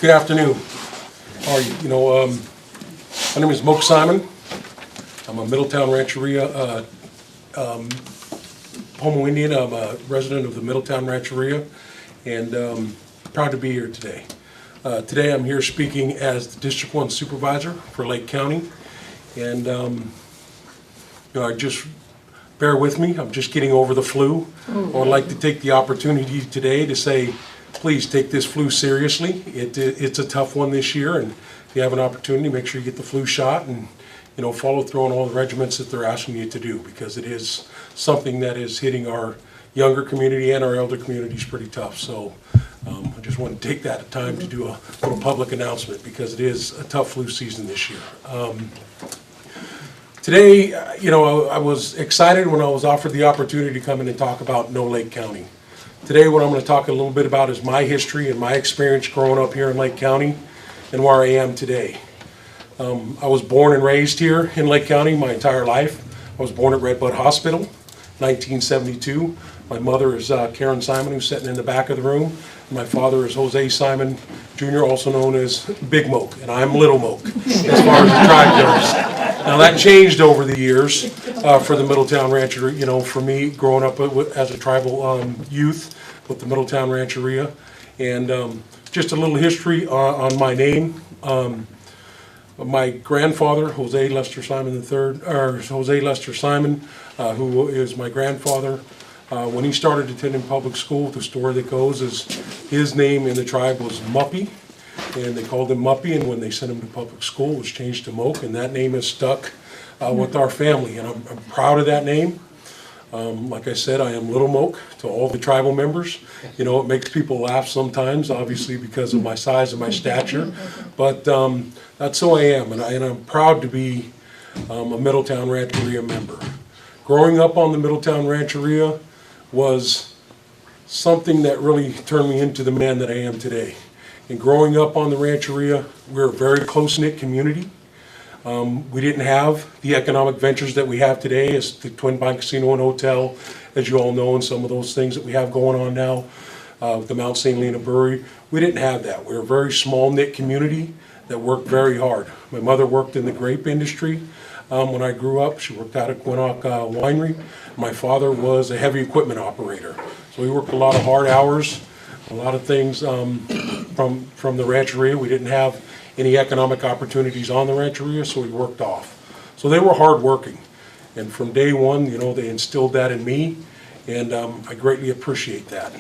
Good afternoon. How are you? My name is Moke Simon. I'm a Middletown Rancheria Homo Indian. I'm a resident of the Middletown Rancheria, and proud to be here today. Today I'm here speaking as the District 1 Supervisor for Lake County, and just bear with me. I'm just getting over the flu. I would like to take the opportunity today to say, please take this flu seriously. It's a tough one this year, and if you have an opportunity, make sure you get the flu shot and follow through on all the regimens that they're asking you to do, because it is something that is hitting our younger community and our elder communities pretty tough. So I just want to take that time to do a little public announcement, because it is a tough flu season this year. Today, I was excited when I was offered the opportunity to come in and talk about Lake County. Today, what I'm going to talk a little bit about is my history and my experience growing up here in Lake County and where I am today. I was born and raised here in Lake County my entire life. I was born at Redbud Hospital, 1972. My mother is Karen Simon, who's sitting in the back of the room. My father is Jose Simon Jr., also known as Big Moke, and I'm Little Moke, as far as the tribe goes. Now that changed over the years for the Middletown Rancheria, for me growing up as a tribal youth with the Middletown Rancheria. And just a little history on my name. My grandfather, Jose Lester Simon III, or Jose Lester Simon, who is my grandfather, when he started attending public school, the story that goes is his name in the tribe was Muppy, and they called him Muppy, and when they sent him to public school, it was changed to Moke, and that name has stuck with our family, and I'm proud of that name. Like I said, I am Little Moke to all the tribal members. It makes people laugh sometimes, obviously because of my size and my stature, but that's who I am, and I'm proud to be a Middletown Rancheria member. Growing up on the Middletown Rancheria was something that really turned me into the man that I am today. And growing up on the Rancheria, we're a very close-knit community. We didn't have the economic ventures that we have today, as the Twin Pine Casino and Hotel, as you all know, and some of those things that we have going on now, with the Mount St. Helena Brewery. We didn't have that. We're a very small-knit community that worked very hard. My mother worked in the grape industry. When I grew up, she worked out at guanaco winery. My father was a heavy equipment operator. So we worked a lot of hard hours, a lot of things from the Rancheria. We didn't have any economic opportunities on the Rancheria, so we worked off. So they were hard working. And from day one, they instilled that in me, and I greatly appreciate that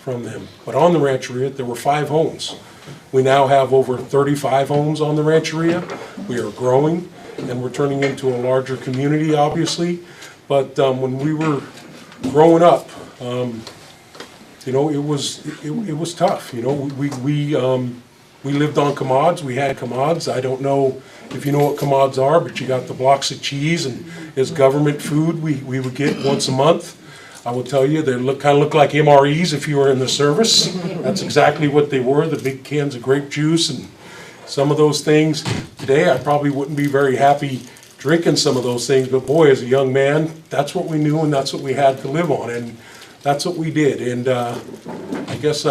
from them. But on the Rancheria, there were 5 homes. We now have over 35 homes on the Rancheria. We are growing, and we're turning into a larger community, obviously. But when we were growing up, it was tough. We lived on commods. We had commods. I don't know if you know what commods are, but you got the blocks of cheese, and as government food we would get once a month. I will tell you, they kind of look like MREs if you were in the service. That's exactly what they were, the big cans of grape juice and some of those things. Today I probably wouldn't be very happy drinking some of those things, but boy, as a young man, that's what we knew and that's what we had to live on, and that's what we did. And I guess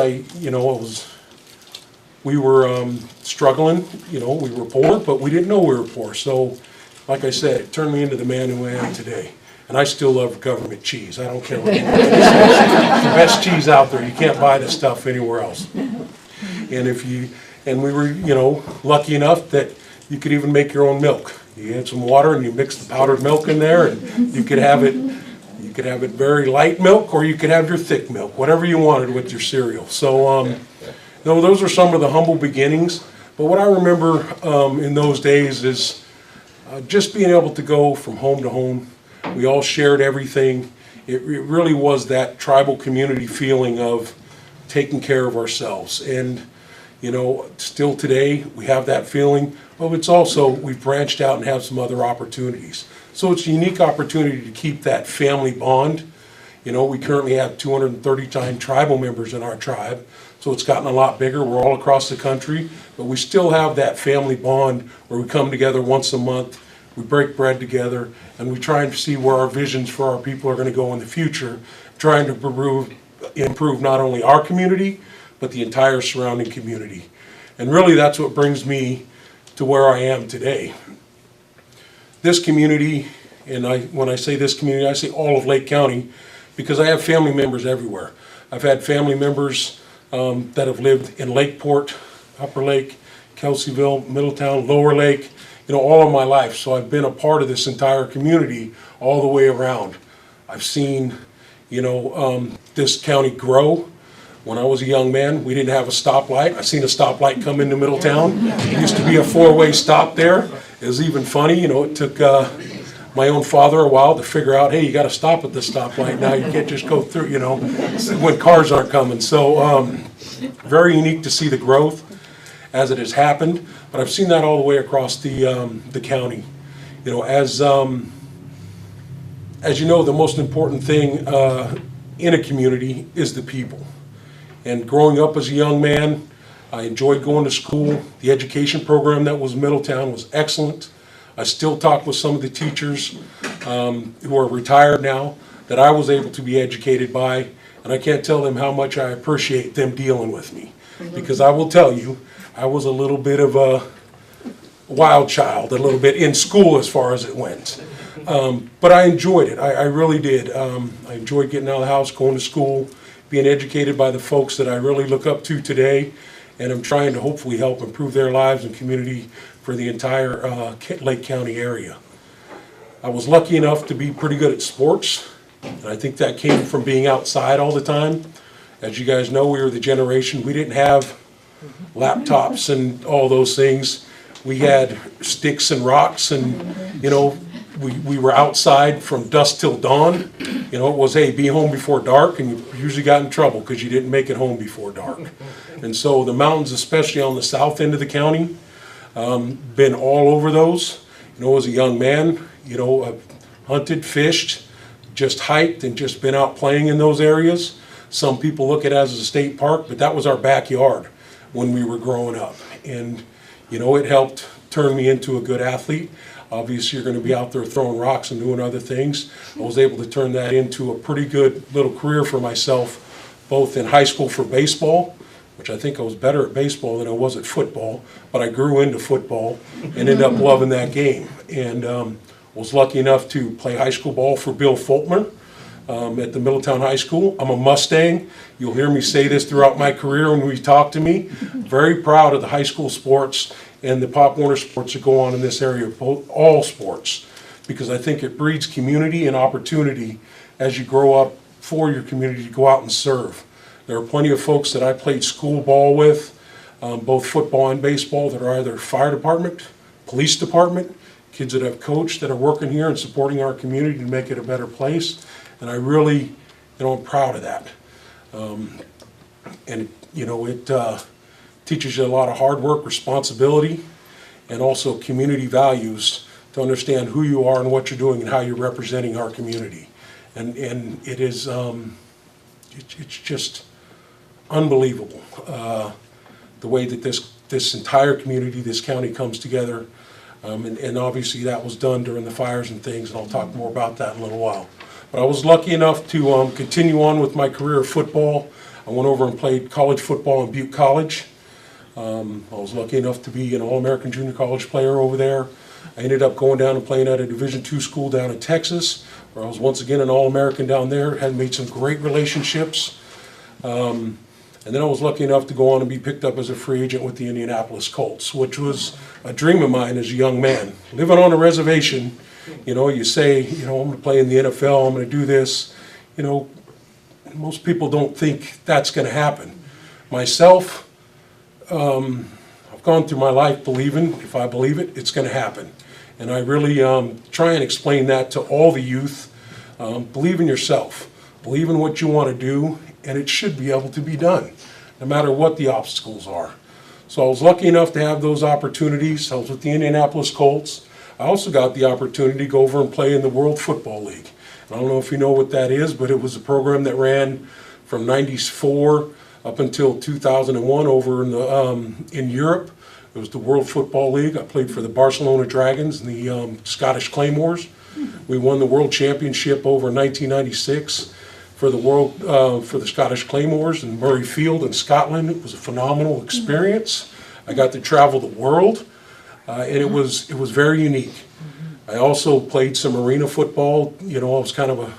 we were struggling, we were poor, but we didn't know we were poor. So, like I said, it turned me into the man who I am today. And I still love government cheese. I don't care what anybody says. It's the best cheese out there. You can't buy this stuff anywhere else. And we were, lucky enough that you could even make your own milk. You had some water and you mix the powdered milk in there, and you could have it very light milk, or you could have your thick milk, whatever you wanted with your cereal. So, those are some of the humble beginnings. But what I remember in those days is just being able to go from home to home. We all shared everything. It really was that tribal community feeling of taking care of ourselves. And, still today we have that feeling, but it's also, we've branched out and have some other opportunities. So it's a unique opportunity to keep that family bond. We currently have 239 tribal members in our tribe, so it's gotten a lot bigger. We're all across the country, but we still have that family bond where we come together once a month, we break bread together, and we try and see where our visions for our people are going to go in the future, trying to improve not only our community, but the entire surrounding community. And really that's what brings me to where I am today. This community, and when I say this community, I say all of Lake County, because I have family members everywhere. I've had family members that have lived in Lakeport, Upper Lake, Kelseyville, Middletown, Lower Lake, all of my life. So I've been a part of this entire community all the way around. I've seen, this county grow. When I was a young man, we didn't have a stoplight. I seen a stoplight come into Middletown. It used to be a four-way stop there. It was even funny, it took my own father a while to figure out, hey, you got to stop at this stoplight now. You can't just go through, when cars aren't coming. So very unique to see the growth as it has happened. But I've seen that all the way across the county. As you know, the most important thing in a community is the people. And growing up as a young man, I enjoyed going to school. The education program that was Middletown was excellent. I still talk with some of the teachers who are retired now that I was able to be educated by, and I can't tell them how much I appreciate them dealing with me. Because I will tell you, I was a little bit of a wild child, a little bit in school as far as it went. But I enjoyed it, I really did. I enjoyed getting out of the house, going to school, being educated by the folks that I really look up to today, and I'm trying to hopefully help improve their lives and community for the entire Lake County area. I was lucky enough to be pretty good at sports, and I think that came from being outside all the time. As you guys know, we were the generation, we didn't have laptops and all those things. We had sticks and rocks, and we were outside from dusk till dawn. It was, hey, be home before dark, and you usually got in trouble because you didn't make it home before dark. And so the mountains, especially on the south end of the county, been all over those. As a young man, I've hunted, fished, just hiked, and just been out playing in those areas. Some people look at it as a state park, but that was our backyard when we were growing up. And, it helped turn me into a good athlete. Obviously, you're going to be out there throwing rocks and doing other things. I was able to turn that into a pretty good little career for myself, both in high school for baseball, which I think I was better at baseball than I was at football, but I grew into football and ended up loving that game. And was lucky enough to play high school ball for Bill Fultmer at the Middletown High School. I'm a Mustang. You'll hear me say this throughout my career when we talk to me. Very proud of the high school sports and the Pop Warner sports that go on in this area, all sports, because I think it breeds community and opportunity as you grow up for your community to go out and serve. There are plenty of folks that I played school ball with, both football and baseball, that are either fire department, police department, kids that have coached that are working here and supporting our community to make it a better place. And I really, I'm proud of that. And it teaches you a lot of hard work, responsibility, and also community values to understand who you are and what you're doing and how you're representing our community. And it is, it's just unbelievable the way that this entire community, this county comes together. And obviously that was done during the fires and things, and I'll talk more about that in a little while. But I was lucky enough to continue on with my career of football. I went over and played college football in Butte College. I was lucky enough to be an All-American junior college player over there. I ended up going down and playing at a Division II school down in Texas, where I was once again an All-American down there. Had made some great relationships. And then I was lucky enough to go on and be picked up as a free agent with the Indianapolis Colts, which was a dream of mine as a young man. Living on a reservation, you say, I'm going to play in the NFL, I'm going to do this. Most people don't think that's going to happen. Myself, I've gone through my life believing, if I believe it, it's going to happen. And I really try and explain that to all the youth. Believe in yourself. Believe in what you want to do, and it should be able to be done, no matter what the obstacles are. So I was lucky enough to have those opportunities. I was with the Indianapolis Colts. I also got the opportunity to go over and play in the World Football League. I don't know if you know what that is, but it was a program that ran from '94 up until 2001 over in Europe. It was the World Football League. I played for the Barcelona Dragons and the Scottish Claymores. We won the World Championship over in 1996. for the world, for the Scottish Claymores in Murrayfield in Scotland. It was a phenomenal experience. I got to travel the world, and it was very unique. I also played some arena football. You know, I was kind of a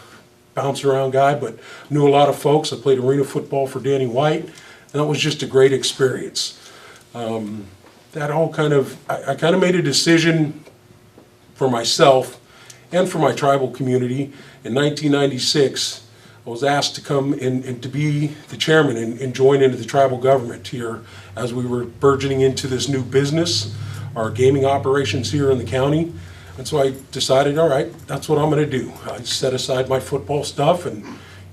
bounce around guy, but knew a lot of folks. I played arena football for Danny White, and that was just a great experience. That all kind of, I kind of made a decision for myself and for my tribal community. In 1996, I was asked to come and to be the chairman and join into the tribal government here as we were burgeoning into this new business, our gaming operations here in the county. And so I decided, all right, that's what I'm going to do. I set aside my football stuff, and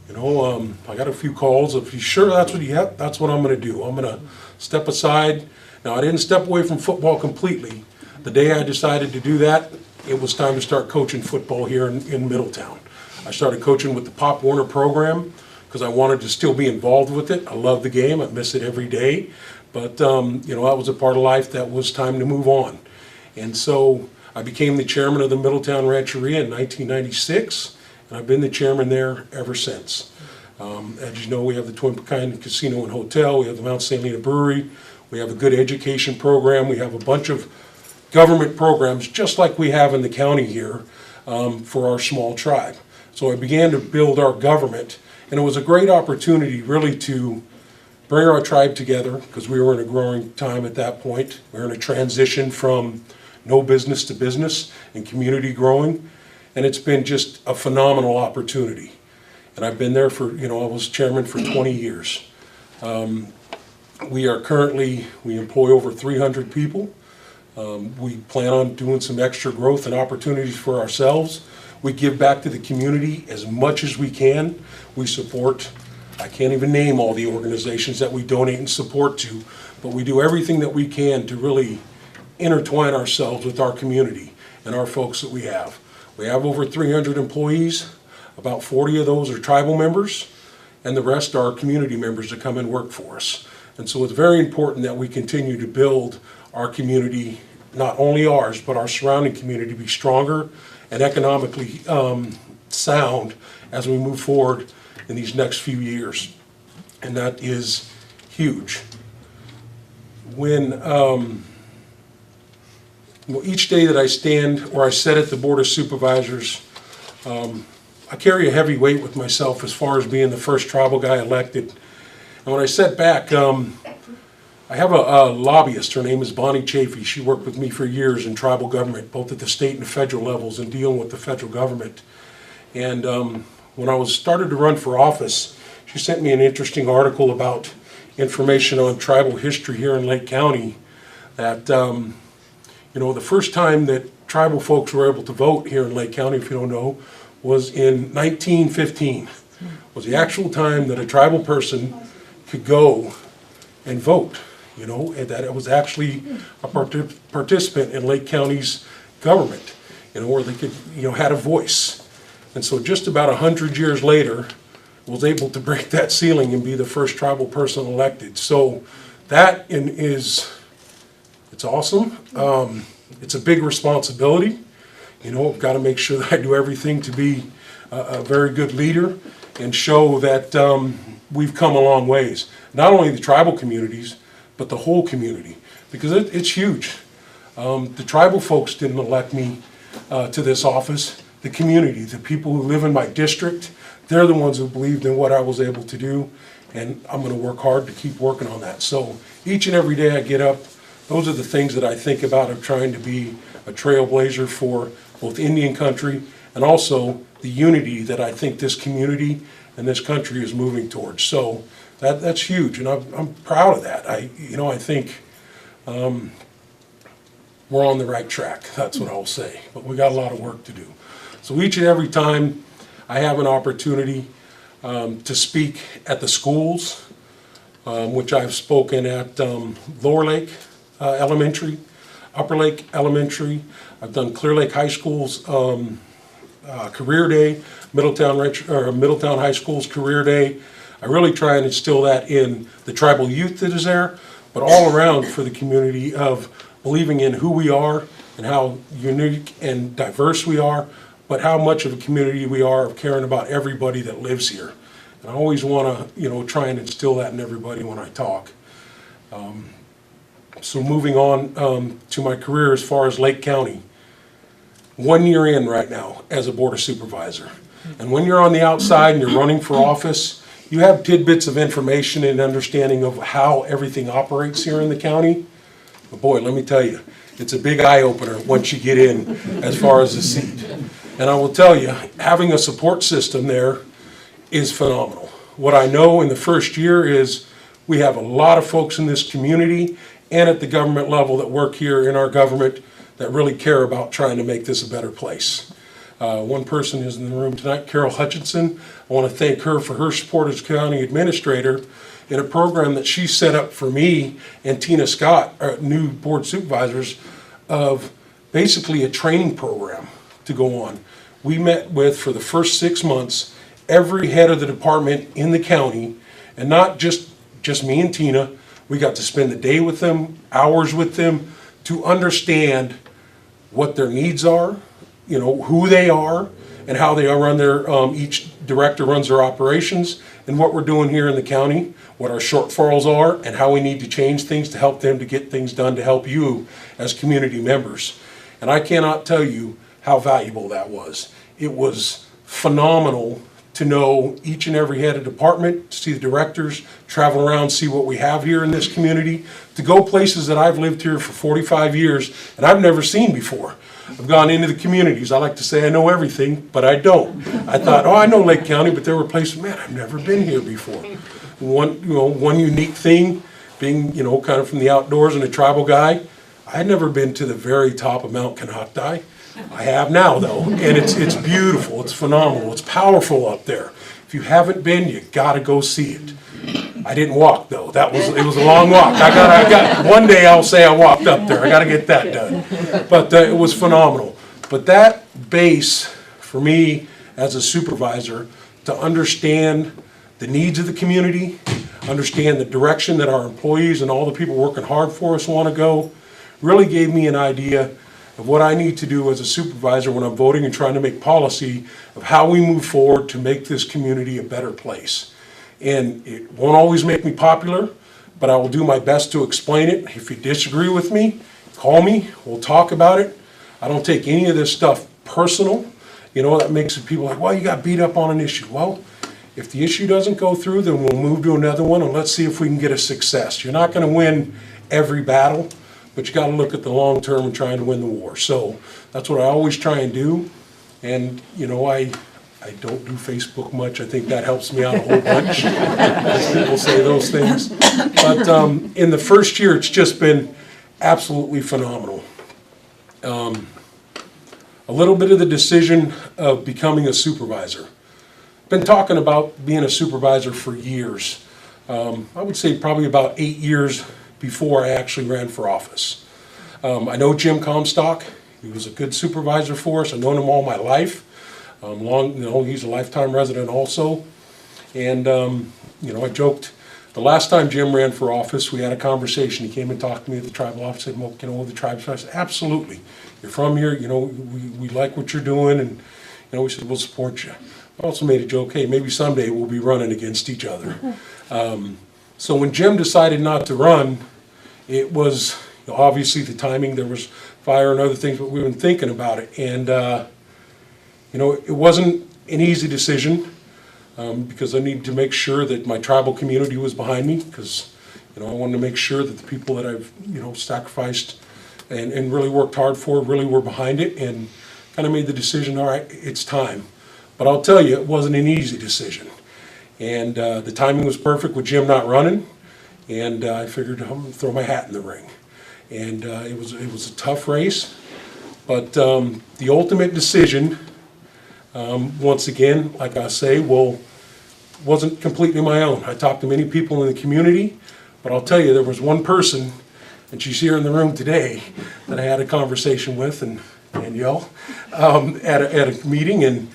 you know, I got a few calls of, you sure that's what you have? That's what I'm going to do. I'm going to step aside. Now, I didn't step away from football completely. The day I decided to do that, it was time to start coaching football here in Middletown. I started coaching with the Pop Warner program because I wanted to still be involved with it. I love the game. I miss it every day. But, you know, that was a part of life that was time to move on. And so I became the chairman of the Middletown Rancheria in 1996, and I've been the chairman there ever since. As you know, we have the Twin Pecan Casino and Hotel, we have the Mount St. Helena Brewery, we have a good education program, we have a bunch of government programs just like we have in the county here for our small tribe. So I began to build our government, and it was a great opportunity really to bring our tribe together because we were in a growing time at that point. We were in a transition from no business to business and community growing, and it's been just a phenomenal opportunity. And I've been there for, you know, I was chairman for 20 years. We employ over 300 people. We plan on doing some extra growth and opportunities for ourselves. We give back to the community as much as we can. We support, I can't even name all the organizations that we donate and support to, but we do everything that we can to really intertwine ourselves with our community and our folks that we have. We have over 300 employees. About 40 of those are tribal members, and the rest are community members that come and work for us. And so it's very important that we continue to build our community, not only ours, but our surrounding community, to be stronger and economically sound as we move forward in these next few years. And that is huge. Each day that I stand or I sit at the Board of Supervisors, I carry a heavy weight with myself as far as being the first tribal guy elected. And when I sat back, I have a lobbyist. Her name is Bonnie Chafee. She worked with me for years in tribal government, both at the state and federal levels, and dealing with the federal government. And when I started to run for office, she sent me an interesting article about information on tribal history here in Lake County. That you know, the first time that tribal folks were able to vote here in Lake County, if you don't know, was in 1915. Was the actual time that a tribal person could go and vote. You know, and that it was actually a participant in Lake County's government. You know, where they could, you know, had a voice. And so just about 100 years later, was able to break that ceiling and be the first tribal person elected. So that it's awesome. It's a big responsibility. You know, I've got to make sure that I do everything to be a very good leader and show that we've come a long ways. Not only the tribal communities, but the whole community, because it's huge. The tribal folks didn't elect me to this office. The community, the people who live in my district, they're the ones who believed in what I was able to do, and I'm going to work hard to keep working on that. So each and every day I get up, those are the things that I think about of trying to be a trailblazer for both Indian country and also the unity that I think this community and this country is moving towards. So that's huge, and I'm proud of that. I think we're on the right track. That's what I'll say. But we got a lot of work to do. So each and every time I have an opportunity to speak at the schools, which I've spoken at Lower Lake Elementary, Upper Lake Elementary. I've done Clear Lake High School's Career Day, Middletown High School's Career Day. I really try and instill that in the tribal youth that is there, but all around for the community of believing in who we are and how unique and diverse we are, but how much of a community we are of caring about everybody that lives here. And I always want to, try and instill that in everybody when I talk. So moving on to my career as far as Lake County. 1 year in right now as a Board of Supervisor. And when you're on the outside and you're running for office, you have tidbits of information and understanding of how everything operates here in the county. But boy, let me tell you, it's a big eye-opener once you get in as far as the seat. And I will tell you, having a support system there is phenomenal. What I know in the first year is we have a lot of folks in this community and at the government level that work here in our government that really care about trying to make this a better place. One person is in the room tonight, Carol Hutchinson. I want to thank her for her support as county administrator in a program that she set up for me and Tina Scott, our new board supervisors, of basically a training program to go on. We met with, for the first 6 months, every head of the department in the county, and not just me and Tina. We got to spend the day with them, hours with them, to understand what their needs are, who they are, and how they run their, each director runs their operations, and what we're doing here in the county, what our shortfalls are, and how we need to change things to help them to get things done to help you as community members. And I cannot tell you how valuable that was. It was phenomenal to know each and every head of department, to see the directors, travel around, see what we have here in this community, to go places that I've lived here for 45 years and I've never seen before. I've gone into the communities. I like to say I know everything, but I don't. I thought, I know Lake County, but there were places, man, I've never been here before. One unique thing, being, kind of from the outdoors and a tribal guy, I had never been to the very top of Mount Canocti. I have now, though, and it's beautiful, it's phenomenal, it's powerful up there. If you haven't been, you gotta go see it. I didn't walk, though. It was a long walk. I got one day I'll say I walked up there. I gotta get that done. But it was phenomenal. But that base, for me as a supervisor, to understand the needs of the community, understand the direction that our employees and all the people working hard for us want to go, really gave me an idea of what I need to do as a supervisor when I'm voting and trying to make policy of how we move forward to make this community a better place. And it won't always make me popular, but I will do my best to explain it. If you disagree with me, call me, we'll talk about it. I don't take any of this stuff personal. That makes people like, well, you got beat up on an issue. Well, if the issue doesn't go through, then we'll move to another one and let's see if we can get a success. You're not going to win every battle, but you got to look at the long term and trying to win the war. So that's what I always try and do. And I don't do Facebook much. I think that helps me out a whole bunch. People say those things. But in the first year, it's just been absolutely phenomenal. A little bit of the decision of becoming a supervisor. Been talking about being a supervisor for years. I would say probably about 8 years before I actually ran for office. I know Jim Comstock. He was a good supervisor for us. I've known him all my life. He's a lifetime resident also. And, I joked, the last time Jim ran for office, we had a conversation. He came and talked to me at the tribal office, said, Moke, the tribes. I said, absolutely. You're from here, we like what you're doing, and, we said, we'll support you. I also made a joke, hey, maybe someday we'll be running against each other. So when Jim decided not to run, it was obviously the timing, there was fire and other things, but we've been thinking about it. And, it wasn't an easy decision because I needed to make sure that my tribal community was behind me because, I wanted to make sure that the people that I've, sacrificed and really worked hard for really were behind it and kind of made the decision, all right, it's time. But I'll tell you, it wasn't an easy decision. And the timing was perfect with Jim not running, and I figured I'm going to throw my hat in the ring. And it was a tough race, but the ultimate decision, once again, like I say, wasn't completely my own. I talked to many people in the community, but I'll tell you, there was one person, and she's here in the room today, that I had a conversation with, and Danielle, at a meeting. And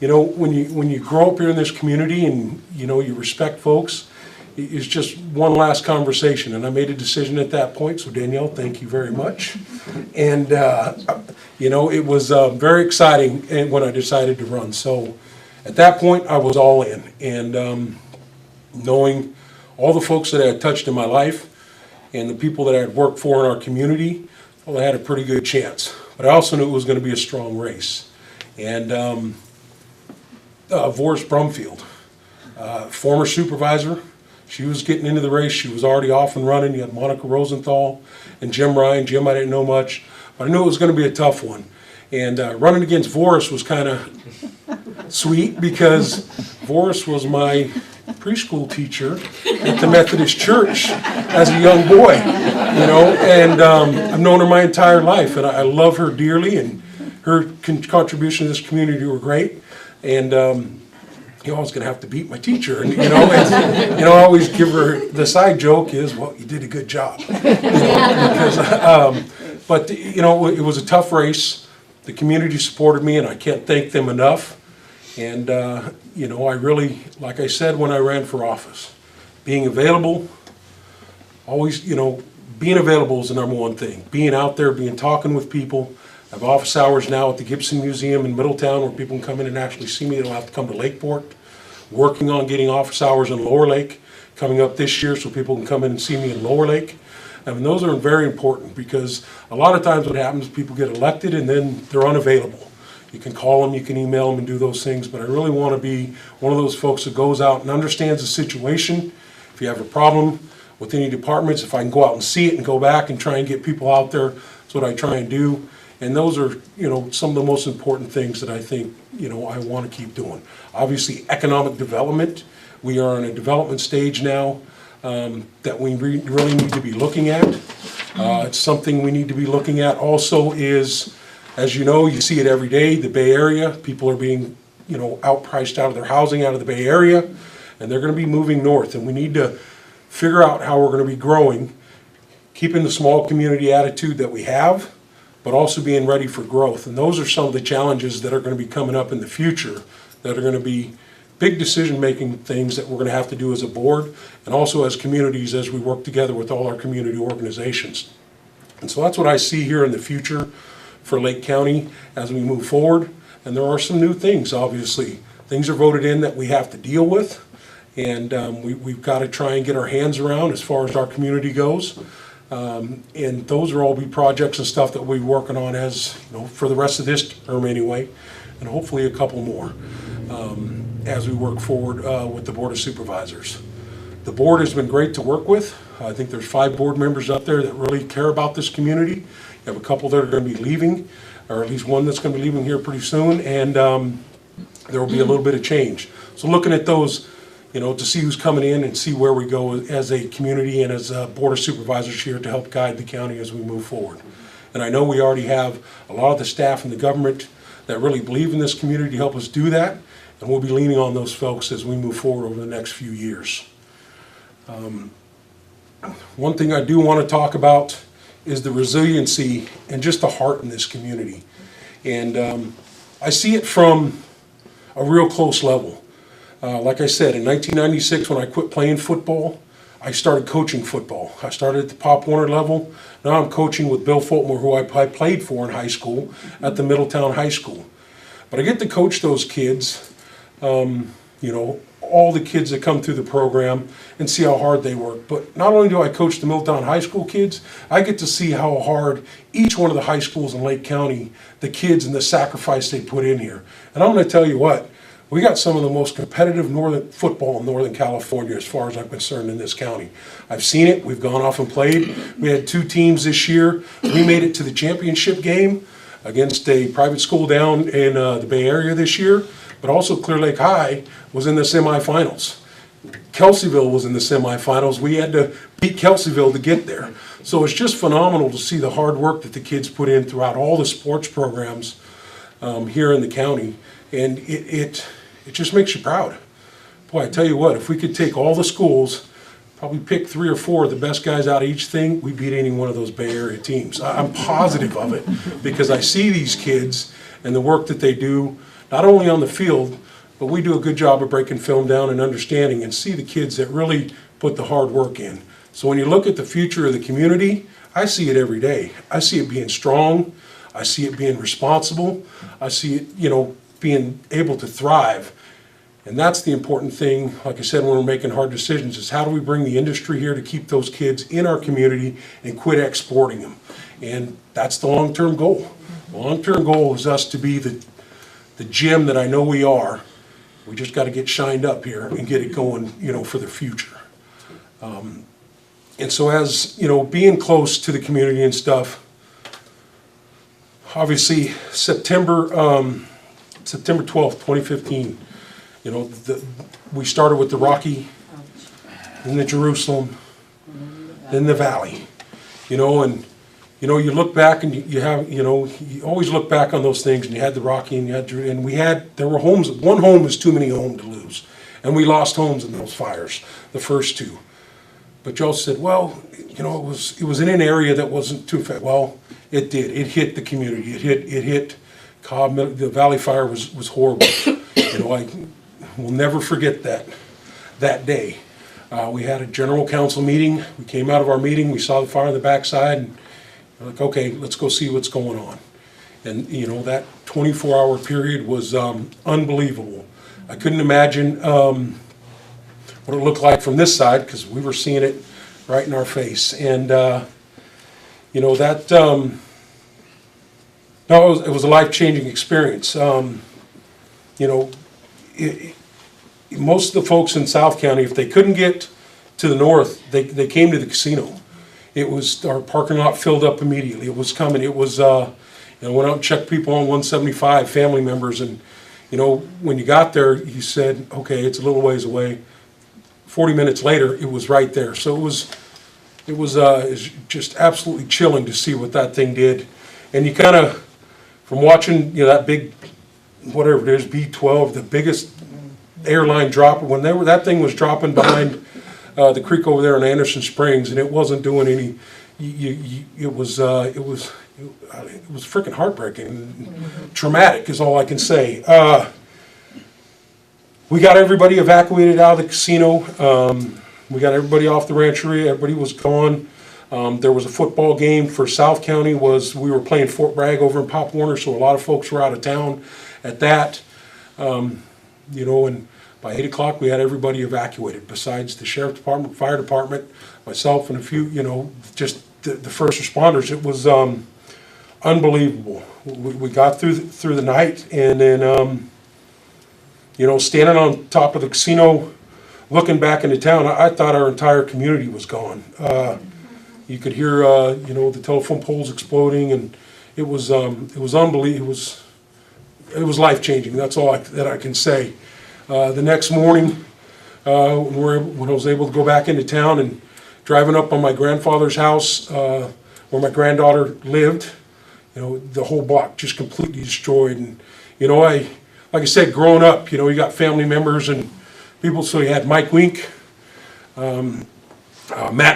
when you grow up here in this community and you respect folks, it's just one last conversation. And I made a decision at that point. So Danielle, thank you very much. And it was very exciting when I decided to run. So At that point, I was all in, and knowing all the folks that I had touched in my life and the people that I had worked for in our community, well, I had a pretty good chance. But I also knew it was going to be a strong race. And Voris Brumfield, former supervisor, she was getting into the race. She was already off and running. You had Monica Rosenthal and Jim Ryan. Jim, I didn't know much, but I knew it was going to be a tough one. And running against Voris was kind of sweet because Voris was my preschool teacher at the Methodist Church as a young boy, you know, and I've known her my entire life, and I love her dearly, and her contribution to this community were great. And you always gonna have to beat my teacher, and I always give her the side joke is, well, you did a good job, but it was a tough race. The community supported me, and I can't thank them enough. And I really, like I said when I ran for office, being available, always, being available is the number one thing. Being out there, talking with people. I have office hours now at the Gibson Museum in Middletown where people can come in and actually see me. They don't have to come to Lakeport. Working on getting office hours in Lower Lake coming up this year so people can come in and see me in Lower Lake. I mean, those are very important because a lot of times what happens is people get elected and then they're unavailable. You can call them, you can email them and do those things, but I really want to be one of those folks that goes out and understands the situation. If you have a problem with any departments, if I can go out and see it and go back and try and get people out there, that's what I try and do. And those are, some of the most important things that I think, I want to keep doing. Obviously, economic development. We are in a development stage now that we really need to be looking at. It's something we need to be looking at also is, as you know, you see it every day, the Bay Area. People are being, outpriced out of their housing out of the Bay Area, and they're going to be moving north. And we need to figure out how we're going to be growing, keeping the small community attitude that we have, but also being ready for growth. And those are some of the challenges that are going to be coming up in the future that are going to be big decision-making things that we're going to have to do as a board and also as communities as we work together with all our community organizations. And so that's what I see here in the future for Lake County as we move forward. And there are some new things, obviously. Things are voted in that we have to deal with, and we've got to try and get our hands around as far as our community goes. And those will all be projects and stuff that we'll be working on for the rest of this term anyway, and hopefully a couple more as we work forward with the Board of Supervisors. The board has been great to work with. I think there's 5 board members up there that really care about this community. You have a couple that are going to be leaving, or at least one that's going to be leaving here pretty soon, and there will be a little bit of change. So looking at those, to see who's coming in and see where we go as a community and as a Board of Supervisors here to help guide the county as we move forward. And I know we already have a lot of the staff in the government that really believe in this community to help us do that, and we'll be leaning on those folks as we move forward over the next few years. One thing I do want to talk about is the resiliency and just the heart in this community. And I see it from a real close level. Like I said, in 1996 when I quit playing football, I started coaching football. I started at the Pop Warner level. Now I'm coaching with Bill Fultmer, who I played for in high school at the Middletown High School. But I get to coach those kids, all the kids that come through the program and see how hard they work. But not only do I coach the Middletown High School kids, I get to see how hard each one of the high schools in Lake County, the kids and the sacrifice they put in here. And I'm going to tell you what, we got some of the most competitive football in Northern California as far as I'm concerned in this county. I've seen it. We've gone off and played. We had 2 teams this year. We made it to the championship game against a private school down in the Bay Area this year, but also Clear Lake High was in the semifinals. Kelseyville was in the semifinals. We had to beat Kelseyville to get there. So it's just phenomenal to see the hard work that the kids put in throughout all the sports programs here in the county. And it just makes you proud. Boy, I tell you what, if we could take all the schools, probably pick 3 or 4 of the best guys out of each thing, we beat any one of those Bay Area teams. I'm positive of it because I see these kids and the work that they do, not only on the field, but we do a good job of breaking film down and understanding and see the kids that really put the hard work in. So when you look at the future of the community, I see it every day. I see it being strong. I see it being responsible. I see it, being able to thrive And that's the important thing, like I said, when we're making hard decisions, is how do we bring the industry here to keep those kids in our community and quit exporting them? And that's the long-term goal. The long-term goal is us to be the gym that I know we are. We just got to get shined up here and get it going, for the future. And so as, being close to the community and stuff, obviously September 12th, 2015, we started with the Rocky, then the Jerusalem, then the Valley, and you look back and you have, you always look back on those things, and you had the Rocky and there were homes. One home was too many homes to lose, and we lost homes in those fires, the first two. But Joe said, well, it was in an area that wasn't too far. Well, it did. It hit the community. It hit Cobb. The Valley Fire was horrible. I will never forget that day. We had a general council meeting. We came out of our meeting. We saw the fire on the backside, and we're like, okay, let's go see what's going on. And that 24-hour period was unbelievable. I couldn't imagine what it looked like from this side, because we were seeing it right in our face. And it was a life-changing experience. Most of the folks in South County, if they couldn't get to the north, they came to the casino. It was, our parking lot filled up immediately. It was coming. It was, went out and checked people on 175, family members, and when you got there, you said, okay, it's a little ways away. 40 minutes later, it was right there. So it was just absolutely chilling to see what that thing did. And you kind of, from watching, that big, whatever it is, B-12, the biggest airline dropper, when that thing was dropping behind the creek over there in Anderson Springs, and it wasn't doing any, it was freaking heartbreaking. Traumatic is all I can say. We got everybody evacuated out of the casino. We got everybody off the rancheria. Everybody was gone. There was a football game for South County. We were playing Fort Bragg over in Pop Warner, so a lot of folks were out of town at that. And by 8 o'clock we had everybody evacuated, besides the sheriff department, fire department, myself, and a few, just the first responders. It was unbelievable. We got through the night, and then standing on top of the casino, looking back into town, I thought our entire community was gone. You could hear, the telephone poles exploding, and it was unbelievable. It was life-changing. That's all that I can say. The next morning, when I was able to go back into town and driving up on my grandfather's house, where my granddaughter lived, the whole block just completely destroyed. And like I said, growing up, you got family members and people. So you had Mike Wink, Matt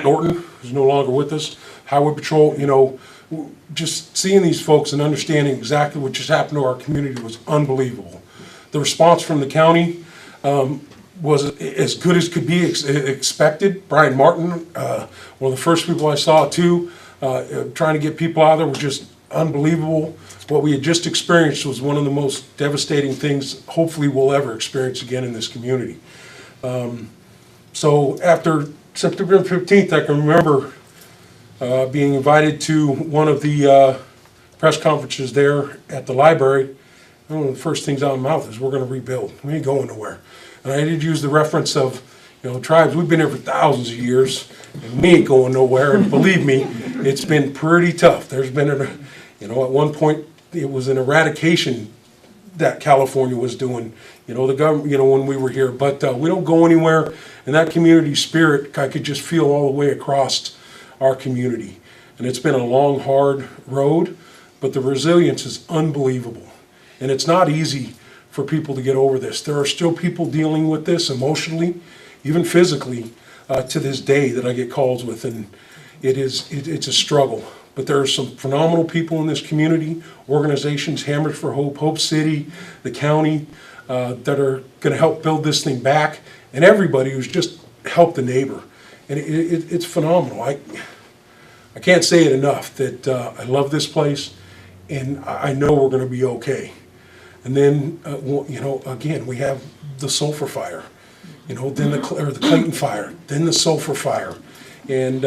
Norton, who's no longer with us, Highway Patrol. Just seeing these folks and understanding exactly what just happened to our community was unbelievable. The response from the county was as good as could be expected. Brian Martin, one of the first people I saw too, trying to get people out there, was just unbelievable. What we had just experienced was one of the most devastating things hopefully we'll ever experience again in this community. So after September 15th, I can remember being invited to one of the press conferences there at the library. One of the first things out of my mouth is, we're going to rebuild. We ain't going nowhere. And I did use the reference of, tribes, we've been here for thousands of years, and we ain't going nowhere. And believe me, it's been pretty tough. There's been, at one point, it was an eradication that California was doing, the government, when we were here. But we don't go anywhere, and that community spirit, I could just feel all the way across our community. And it's been a long, hard road, but the resilience is unbelievable. And it's not easy for people to get over this. There are still people dealing with this emotionally, even physically, to this day that I get calls with, and it's a struggle. But there are some phenomenal people in this community, organizations, Hammers for Hope, Hope City, the county, that are going to help build this thing back, and everybody who's just helped a neighbor. And it's phenomenal. I can't say it enough that I love this place, and I know we're going to be okay. And then, again, we have the sulfur fire, then the Clayton fire, then the sulfur fire. And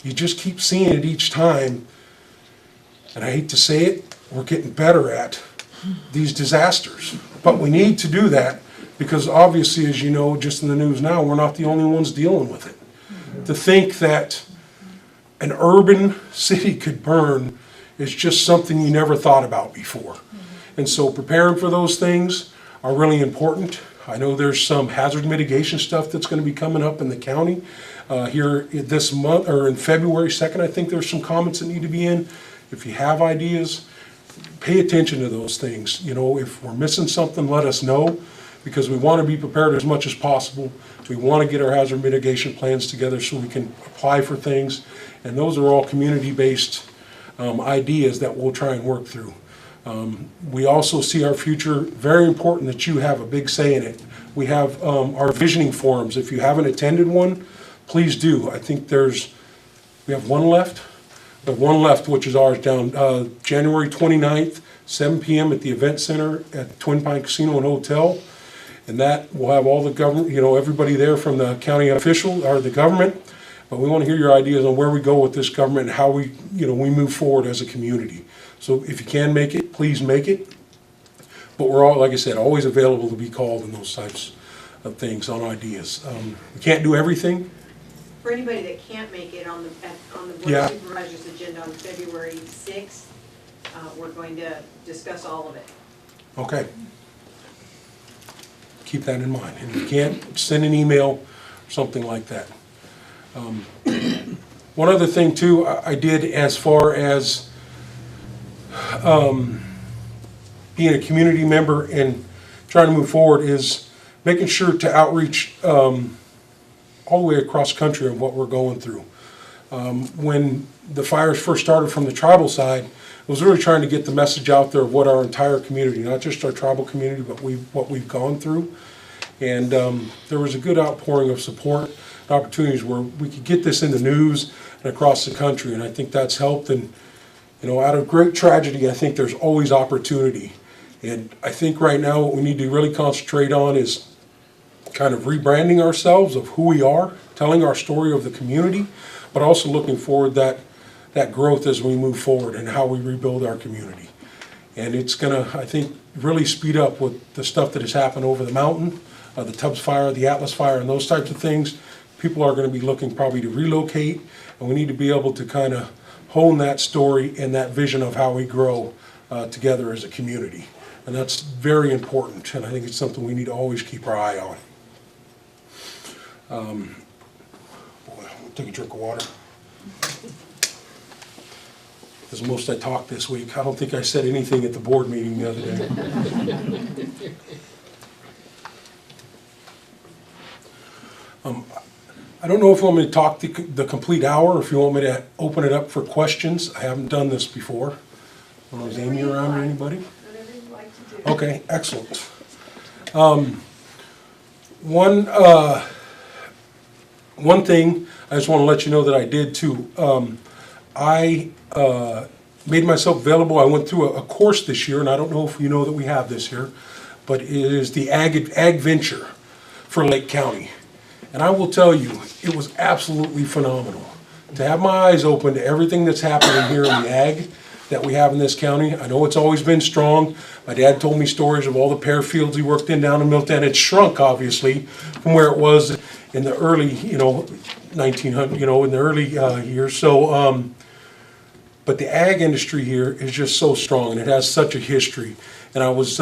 you just keep seeing it each time. And I hate to say it, we're getting better at these disasters. But we need to do that because obviously, as you know, just in the news now, we're not the only ones dealing with it. To think that an urban city could burn is just something you never thought about before. And so preparing for those things are really important. I know there's some hazard mitigation stuff that's going to be coming up in the county here this month, or in February 2nd. I think there's some comments that need to be in. If you have ideas, pay attention to those things. If we're missing something, let us know, because we want to be prepared as much as possible. We want to get our hazard mitigation plans together so we can apply for things. And those are all community-based ideas that we'll try and work through. We also see our future, very important that you have a big say in it. We have our visioning forums. If you haven't attended one, please do. I think we have one left. We have one left, which is ours, down January 29th, 7 p.m. at the Event Center at Twin Pine Casino and Hotel. And that will have all the government, everybody there from the county official or the government. But we want to hear your ideas on where we go with this government and how we move forward as a community. So if you can make it, please make it. But we're all, like I said, always available to be called in those types of things on ideas. We can't do everything. For anybody that can't make it on the Board of Supervisors agenda on February 6th, we're going to discuss all of it. Okay. Keep that in mind. And if you can't, send an email or something like that. One other thing too I did as far as being a community member and trying to move forward is making sure to outreach all the way across country of what we're going through. When the fires first started from the tribal side, I was really trying to get the message out there of what our entire community, not just our tribal community, but what we've gone through. And there was a good outpouring of support and opportunities where we could get this in the news and across the country, and I think that's helped. And out of great tragedy, I think there's always opportunity. And I think right now what we need to really concentrate on is kind of rebranding ourselves of who we are, telling our story of the community, but also looking forward that growth as we move forward and how we rebuild our community. And it's gonna, I think, really speed up with the stuff that has happened over the mountain, the Tubbs Fire, the Atlas Fire, and those types of things. People are gonna be looking probably to relocate, and we need to be able to kind of hone that story and that vision of how we grow together as a community. And that's very important, and I think it's something we need to always keep our eye on. Boy, I'll take a drink of water. As most I talked this week. I don't think I said anything at the board meeting the other day. I don't know if you want me to talk the complete hour or if you want me to open it up for questions. I haven't done this before. I don't know, is Amy around or anybody? Whatever you'd like to do. Okay, excellent. One thing I just want to let you know that I did too. I made myself available. I went through a course this year, and I don't know if you know that we have this here, but it is the Ag Venture for Lake County. And I will tell you, it was absolutely phenomenal. To have my eyes open to everything that's happening here in the ag that we have in this county. I know it's always been strong. My dad told me stories of all the pear fields he worked in down in Milton. It's shrunk, obviously, from where it was in the early, 1900, in the early years. So, but the ag industry here is just so strong, and it has such a history. And I was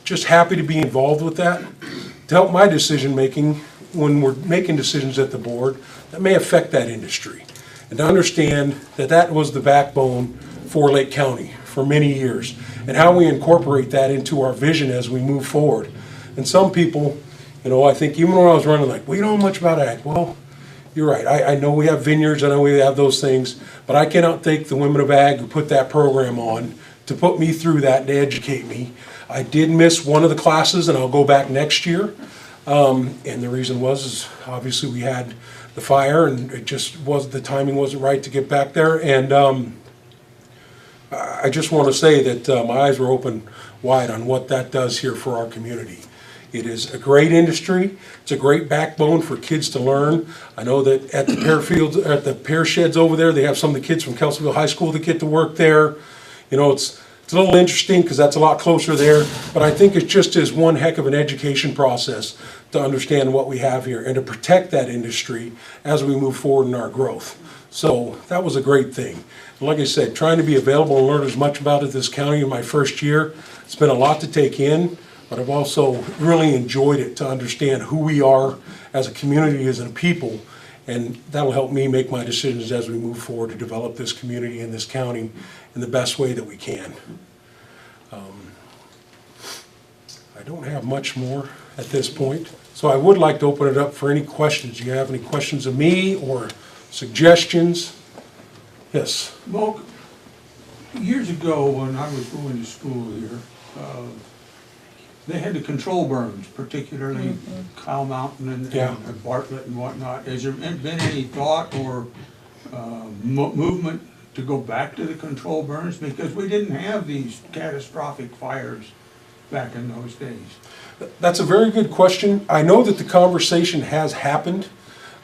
just happy to be involved with that, to help my decision making when we're making decisions at the board that may affect that industry. And to understand that that was the backbone for Lake County for many years, and how we incorporate that into our vision as we move forward. And some people, I think even when I was running, like, well, you don't know much about ag. Well, you're right. I know we have vineyards, I know we have those things, but I cannot thank the women of ag who put that program on to put me through that and to educate me. I did miss one of the classes, and I'll go back next year. And the reason is obviously we had the fire, and it just the timing wasn't right to get back there. And I just want to say that my eyes were open wide on what that does here for our community. It is a great industry. It's a great backbone for kids to learn. I know that at the pear fields, at the pear sheds over there, they have some of the kids from Kelseyville High School that get to work there. You know, it's a little interesting because that's a lot closer there, but I think it just is one heck of an education process to understand what we have here and to protect that industry as we move forward in our growth. So that was a great thing. And like I said, trying to be available and learn as much about it this county in my first year, it's been a lot to take in, but I've also really enjoyed it to understand who we are as a community, as a people, and that'll help me make my decisions as we move forward to develop this community and this county in the best way that we can. I don't have much more at this point, so I would like to open it up for any questions. Do you have any questions of me or suggestions? Yes. Moke, years ago when I was going to school here, they had the control burns, particularly Kyle Mountain and Bartlett and whatnot. Has there been any thought or movement to go back to the control burns? Because we didn't have these catastrophic fires back in those days. That's a very good question. I know that the conversation has happened.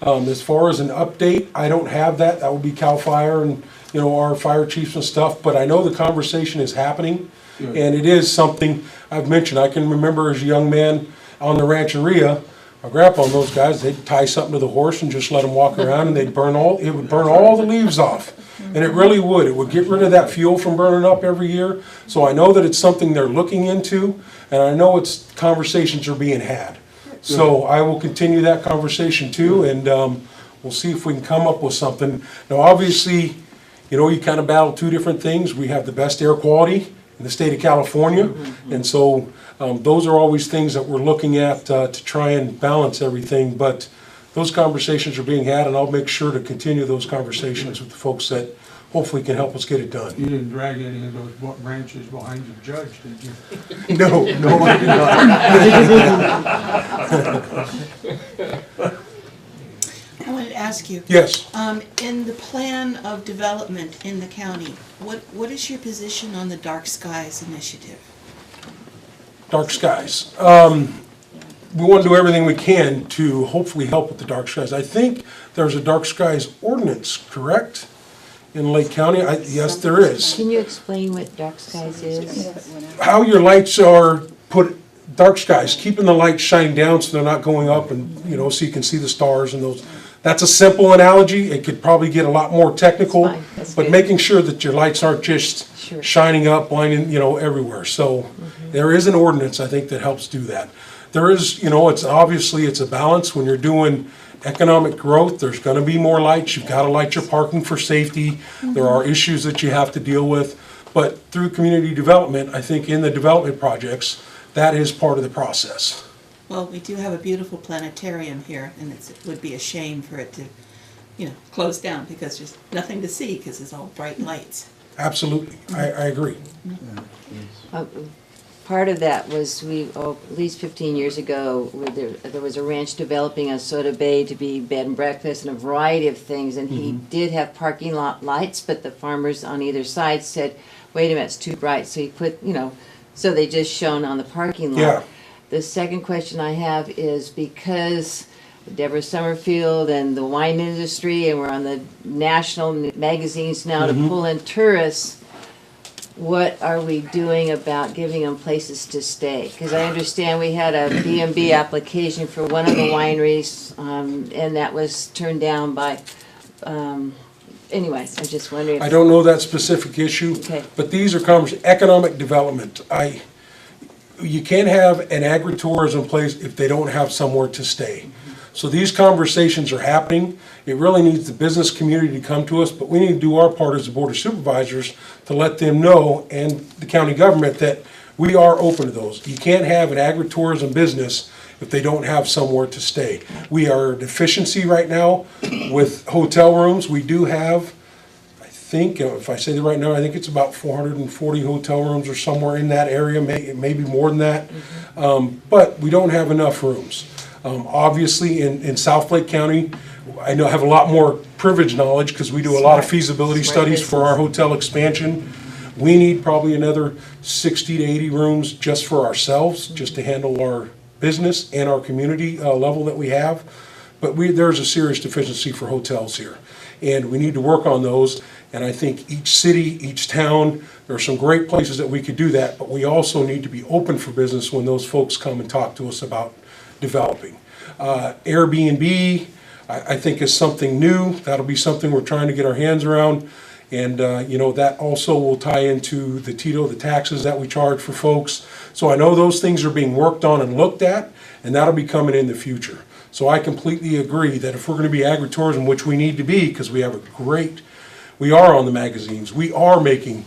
As far as an update, I don't have that. That would be CAL FIRE and, you know, our fire chiefs and stuff, but I know the conversation is happening. Good. And it is something I've mentioned. I can remember as a young man on the rancheria, my grandpa and those guys, they'd tie something to the horse and just let them walk around and it would burn all the leaves off. And it really would. It would get rid of that fuel from burning up every year. So I know that it's something they're looking into, and I know it's conversations are being had. So I will continue that conversation too, and we'll see if we can come up with something. Now, obviously, you know, you kind of battle two different things. We have the best air quality in the state of California, and so those are always things that we're looking at to try and balance everything. But those conversations are being had, and I'll make sure to continue those conversations with the folks that hopefully can help us get it done. You didn't drag any of those branches behind the judge, did you? No, I did not. I wanted to ask you. Yes. In the plan of development in the county, what is your position on the Dark Skies initiative? Dark skies. We want to do everything we can to hopefully help with the dark skies. I think there's a dark skies ordinance, correct? In Lake County? Yes, there is. Can you explain what dark skies is? How your lights are put, dark skies, keeping the lights shining down so they're not going up and, you know, so you can see the stars and those. That's a simple analogy. It could probably get a lot more technical, That's but good. making sure that your lights aren't just Sure. shining up, blinding, you know, everywhere. So there is an ordinance, I think, that helps do that. There is, you know, it's obviously it's a balance when you're doing economic growth. There's going to be more lights. You've got to light your parking for safety. There are issues that you have to deal with. But through community development, I think in the development projects, that is part of the process. Well, we do have a beautiful planetarium here, and it would be a shame for it to, you know, close down because there's nothing to see because it's all bright lights. Absolutely. I agree. Part of that was at least 15 years ago, where there was a ranch developing on Soda Bay to be bed and breakfast and a variety of things, and he did have parking lot lights, but the farmers on either side said, wait a minute, it's too bright, so he put, you know, so they just shone on the parking lot. Yeah. The second question I have is because Deborah Summerfield and the wine industry, and we're on the national magazines now to pull in tourists, what are we doing about giving them places to stay? Because I understand we had a B&B application for one of the wineries, and that was turned down by, anyway, I'm just wondering. I don't know that specific issue, Okay. but these are economic development. You can't have an agritourism place if they don't have somewhere to stay. So these conversations are happening. It really needs the business community to come to us, but we need to do our part as the Board of Supervisors to let them know, and the county government, that we are open to those. You can't have an agritourism business if they don't have somewhere to stay. We are a deficiency right now with hotel rooms. We do have, I think, if I say that right now, I think it's about 440 hotel rooms or somewhere in that area, maybe more than that. But we don't have enough rooms. Obviously, in South Lake County, I know I have a lot more privileged knowledge because we do a lot of feasibility studies for our hotel expansion. We need probably another 60 to 80 rooms just for ourselves, just to handle our business and our community level that we have. But there's a serious deficiency for hotels here, and we need to work on those. And I think each city, each town, there are some great places that we could do that, but we also need to be open for business when those folks come and talk to us about developing. Airbnb, I think is something new. That'll be something we're trying to get our hands around. And, you know, that also will tie into the TITO, the taxes that we charge for folks. So I know those things are being worked on and looked at, and that'll be coming in the future. So I completely agree that if we're going to be agritourism, which we need to be, because we are on the magazines, we are making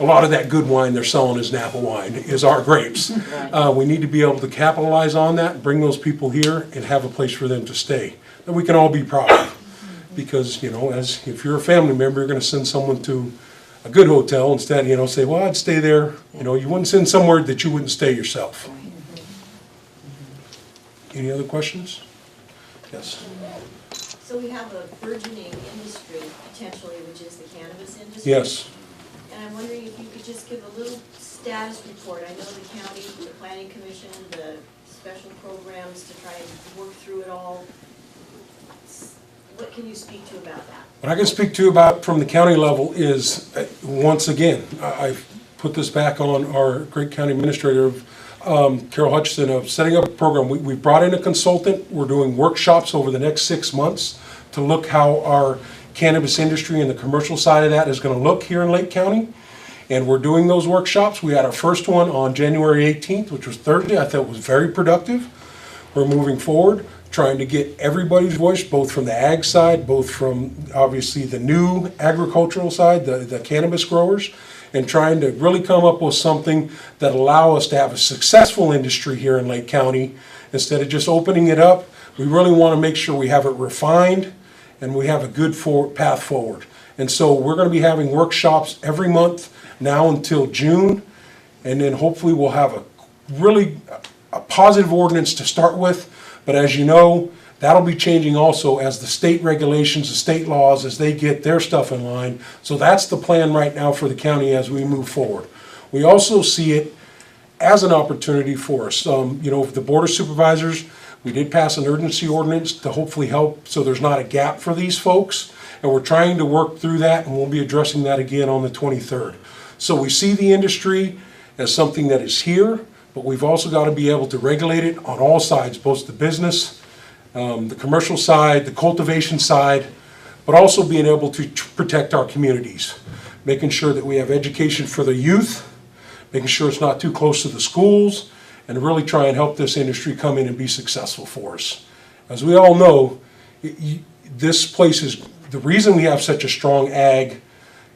a lot of that good wine they're selling as Napa wine, is our grapes. We need to be able to capitalize on that, bring those people here, and have a place for them to stay that we can all be proud of. Because, you know, if you're a family member, you're going to send someone to a good hotel instead, you know, say, well, I'd stay there. You know, you wouldn't send somewhere that you wouldn't stay yourself. Any other questions? Yes. So we have a burgeoning industry potentially, which is the cannabis industry. Yes. And I'm wondering if you could just give a little status report. I know the county, the planning commission, the special programs to try and work through it all. What can you speak to about that? What I can speak to about from the county level is, once again, I've put this back on our great county administrator, Carol Hutchison, of setting up a program. We brought in a consultant. We're doing workshops over the next 6 months to look how our cannabis industry and the commercial side of that is going to look here in Lake County. And we're doing those workshops. We had our first one on January 18th, which was Thursday. I thought it was very productive. We're moving forward, trying to get everybody's voice, both from the ag side, both from obviously the new agricultural side, the cannabis growers, and trying to really come up with something that allow us to have a successful industry here in Lake County. Instead of just opening it up, we really want to make sure we have it refined and we have a good path forward. And so we're going to be having workshops every month now until June, and then hopefully we'll have a positive ordinance to start with. But as you know, that'll be changing also as the state regulations, the state laws, as they get their stuff in line. So that's the plan right now for the county as we move forward. We also see it as an opportunity for us. You know, the Board of Supervisors, we did pass an urgency ordinance to hopefully help so there's not a gap for these folks. And we're trying to work through that, and we'll be addressing that again on the 23rd. So we see the industry as something that is here, but we've also got to be able to regulate it on all sides, both the business, the commercial side, the cultivation side, but also being able to protect our communities, making sure that we have education for the youth, making sure it's not too close to the schools, and really try and help this industry come in and be successful for us. As we all know, this place is, the reason we have such a strong ag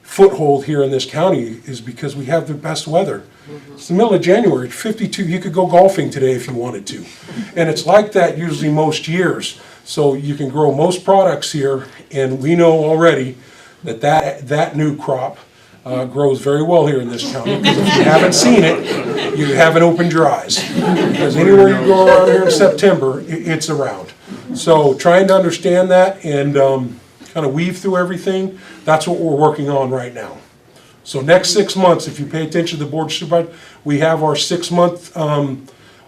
foothold here in this county is because we have the best weather. It's the middle of January, it's 52, you could go golfing today if you wanted to. And it's like that usually most years. So you can grow most products here, and we know already that new crop grows very well here in this county. Because if you haven't seen it, you haven't opened your eyes. Because anywhere you go around here in September, it's around. So trying to understand that and kind of weave through everything, that's what we're working on right now. So next 6 months, if you pay attention to the Board of Supervisors, we have our 6-month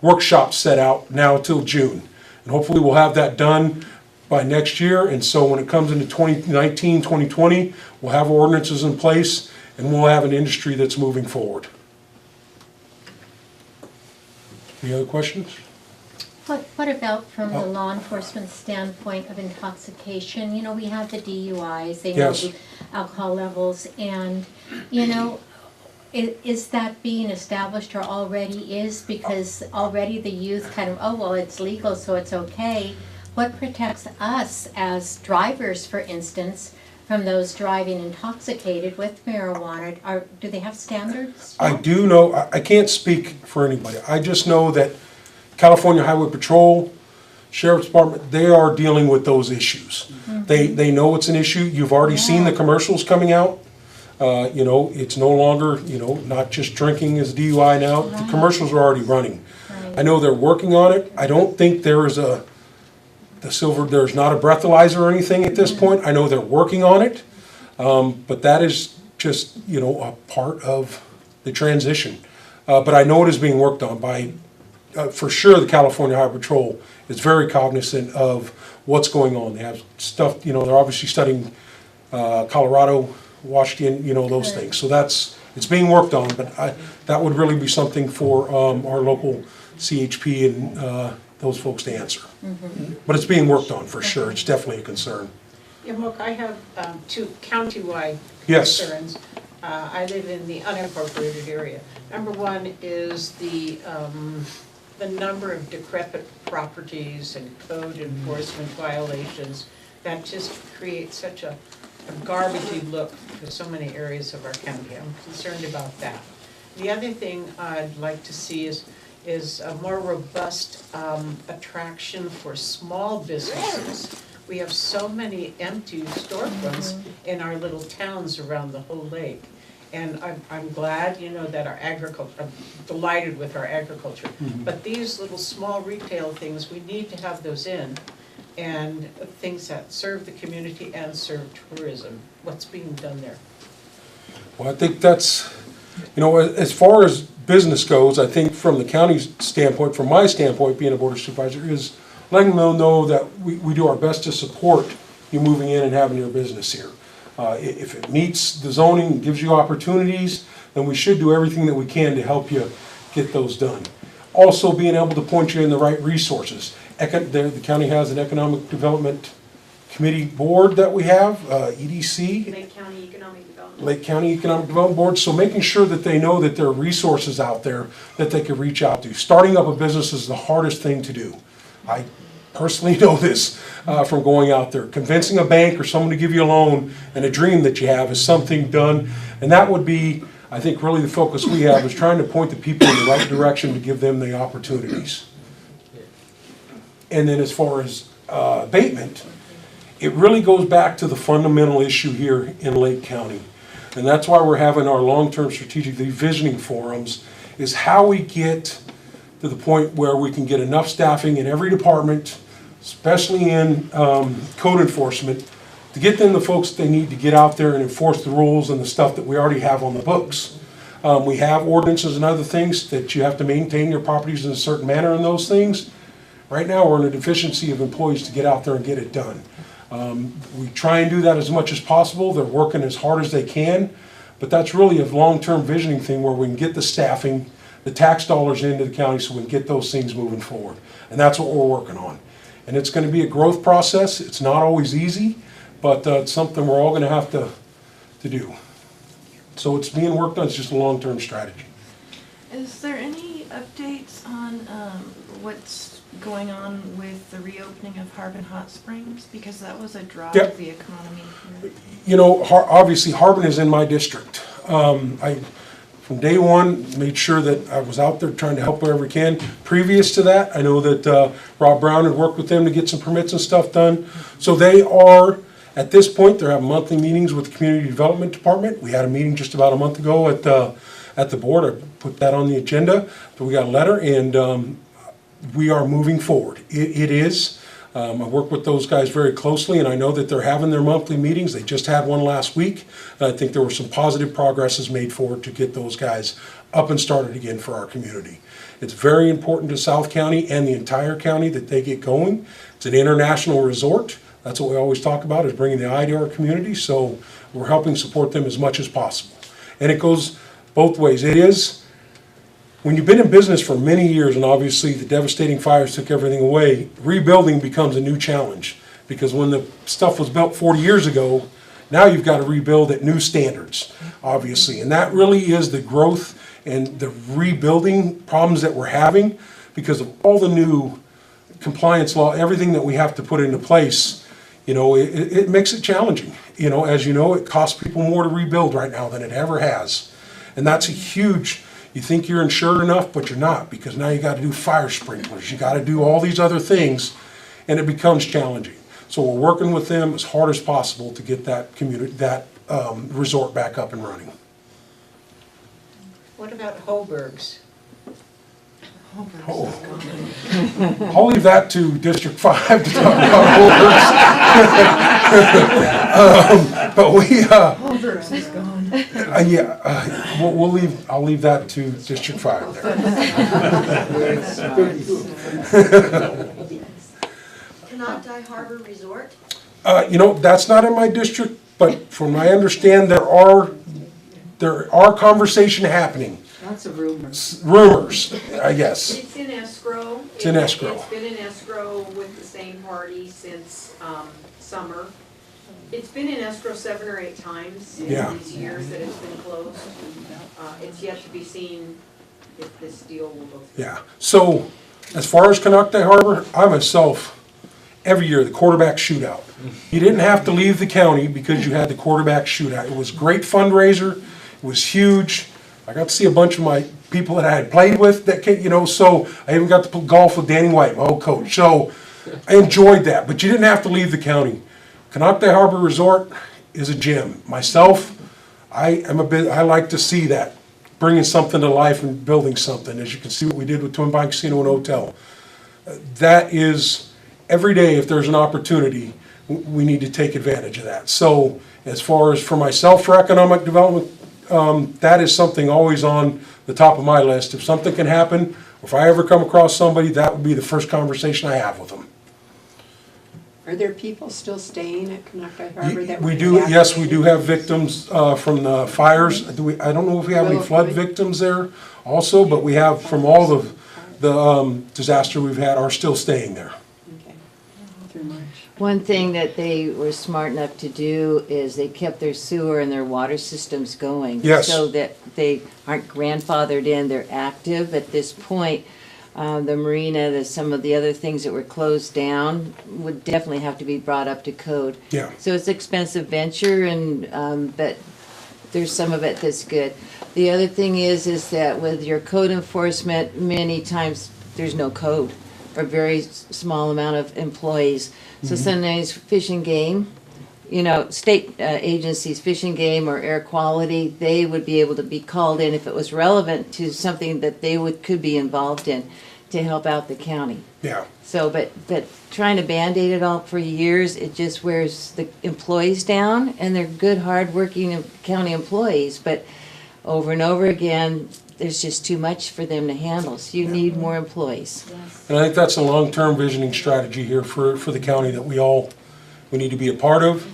workshop set out now till June. And hopefully we'll have that done by next year. And so when it comes into 2019, 2020, we'll have ordinances in place and we'll have an industry that's moving forward. Any other questions? What about from the law enforcement standpoint of intoxication? You know, we have the DUIs, they know Yes. the alcohol levels, and, you know, is that being established or already is? Because already the youth kind of, oh, well, it's legal, so it's okay. What protects us as drivers, for instance, from those driving intoxicated with marijuana? Do they have standards? I do know, I can't speak for anybody. I just know that California Highway Patrol, Sheriff's Department, they are dealing with those issues. They know it's an issue. You've already seen the commercials coming out. You know, it's no longer, you know, not just drinking is DUI now. The commercials are already running. I know they're working on it. I don't think there is there's not a breathalyzer or anything at this point. I know they're working on it. But that is just, you know, a part of the transition. But I know it is being worked on by for sure, the California Highway Patrol is very cognizant of what's going on. They have stuff, you know, they're obviously studying Colorado, Washington, you know, those things. So it's being worked on, but that would really be something for our local CHP and those folks to answer. But it's being worked on for sure. It's definitely a concern. Yeah, Moke, I have two countywide Yes. concerns. I live in the unincorporated area. Number one is the number of decrepit properties and code enforcement violations that just create such a garbagey look to so many areas of our county. I'm concerned about that. The other thing I'd like to see is a more robust attraction for small businesses. We have so many empty storefronts in our little towns around the whole lake. And I'm glad, you know, that our agriculture, I'm delighted with our agriculture. But these little small retail things, we need to have those in. And things that serve the community and serve tourism. What's being done there? Well, I think that's, you know, as far as business goes, I think from the county's standpoint, from my standpoint, being a board of supervisor, is letting them know that we do our best to support you moving in and having your business here. If it meets the zoning and gives you opportunities, then we should do everything that we can to help you get those done. Also, being able to point you in the right resources. The county has an economic development committee board that we have, EDC. Lake County Economic Development. Lake County Economic Development Board, so making sure that they know that there are resources out there that they can reach out to. Starting up a business is the hardest thing to do. I personally know this from going out there. Convincing a bank or someone to give you a loan and a dream that you have is something done, and that would be, I think, really the focus we have is trying to point the people in the right direction to give them the opportunities. And then as far as abatement, it really goes back to the fundamental issue here in Lake County. And that's why we're having our long-term strategic visioning forums, is how we get to the point where we can get enough staffing in every department, especially in code enforcement, to get them the folks they need to get out there and enforce the rules and the stuff that we already have on the books. We have ordinances and other things that you have to maintain your properties in a certain manner and those things. Right now, we're in a deficiency of employees to get out there and get it done. We try and do that as much as possible. They're working as hard as they can, but that's really a long-term visioning thing where we can get the staffing, the tax dollars into the county so we can get those things moving forward. And that's what we're working on. And it's going to be a growth process. It's not always easy, but it's something we're all going to have to do. So it's being worked on. It's just a long-term strategy. Is there any updates on what's going on with the reopening of Harbin Hot Springs? Because that was a draw Yep. to the economy here. You know, obviously Harbin is in my district. I, from day one, made sure that I was out there trying to help wherever I can. Previous to that, I know that Rob Brown had worked with them to get some permits and stuff done. So they are, at this point, they're having monthly meetings with the Community Development Department. We had a meeting just about a month ago at the board. I put that on the agenda. So we got a letter, and we are moving forward. It is. I work with those guys very closely, and I know that they're having their monthly meetings. They just had one last week. And I think there were some positive progresses made forward to get those guys up and started again for our community. It's very important to South County and the entire county that they get going. It's an international resort. That's what we always talk about, is bringing the eye to our community. So we're helping support them as much as possible. And it goes both ways. It is, when you've been in business for many years, and obviously the devastating fires took everything away, rebuilding becomes a new challenge. Because when the stuff was built 40 years ago, now you've got to rebuild at new standards, obviously. And that really is the growth and the rebuilding problems that we're having because of all the new compliance law, everything that we have to put into place. You know, it makes it challenging. You know, as you know, it costs people more to rebuild right now than it ever has. And that's a huge... You think you're insured enough, but you're not, because now you got to do fire sprinklers. You got to do all these other things, and it becomes challenging. So we're working with them as hard as possible to get that resort back up and running. What about Hoburgs? Oh. I'll leave that to District 5 to talk about holders. But we, Holders is gone. I'll leave that to District 5 there. Canocti Harbor Resort? That's not in my district, but from my understand, there are conversation happening. Lots of rumors. Rumors, I guess. It's in escrow. It's in escrow. It's been in escrow with the same party since summer. It's been in escrow 7 or 8 times in Yeah. these years that it's been closed. It's yet to be seen if this deal will go through. Yeah, so as far as Canocti Harbor, I myself, every year, the quarterback shootout. You didn't have to leave the county because you had the quarterback shootout. It was a great fundraiser, it was huge. I got to see a bunch of my people that I had played with that came, so I even got to play golf with Danny White, my old coach. So I enjoyed that, but you didn't have to leave the county. Canocti Harbor Resort is a gem. Myself, I like to see that, bringing something to life and building something. As you can see what we did with Twin Pine Casino and Hotel. That is, every day if there's an opportunity, we need to take advantage of that. So as far as for myself for economic development, that is something always on the top of my list. If something can happen, or if I ever come across somebody, that would be the first conversation I have with them. Are there people still staying at Canocti Harbor that were We do, yes, we do evacuated? have victims from the fires. I don't know if we have any flood victims there also, but we have from all the disaster we've had are still staying there. Okay. Through March. One thing that they were smart enough to do is they kept their sewer and their water systems going. Yes. So that they aren't grandfathered in, they're active at this point. The marina, some of the other things that were closed down would definitely have to be brought up to code. Yeah. So it's an expensive venture, but there's some of it that's good. The other thing is that with your code enforcement, many times there's no code or very small amount of employees. So sometimes Fish and Game, state agencies, Fish and Game or Air Quality, they would be able to be called in if it was relevant to something that they could be involved in to help out the county. Yeah. So, but trying to Band-Aid it all for years, it just wears the employees down, and they're good, hard-working county employees, but over and over again, there's just too much for them to handle, so you need more employees. And I think that's a long-term visioning strategy here for the county that we need to be a part of.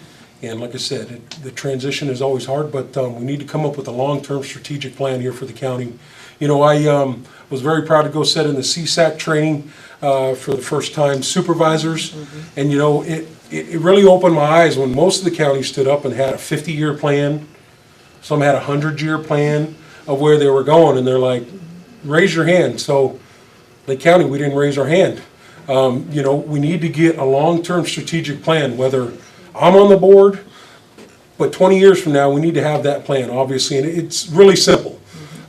And like I said, the transition is always hard, but we need to come up with a long-term strategic plan here for the county. I was very proud to go sit in the CSAC training for the first time, supervisors. And it really opened my eyes when most of the counties stood up and had a 50-year plan. Some had a 100-year plan of where they were going, and they're like, raise your hand. So Lake County, we didn't raise our hand. We need to get a long-term strategic plan, whether I'm on the board, but 20 years from now, we need to have that plan, obviously, and it's really simple.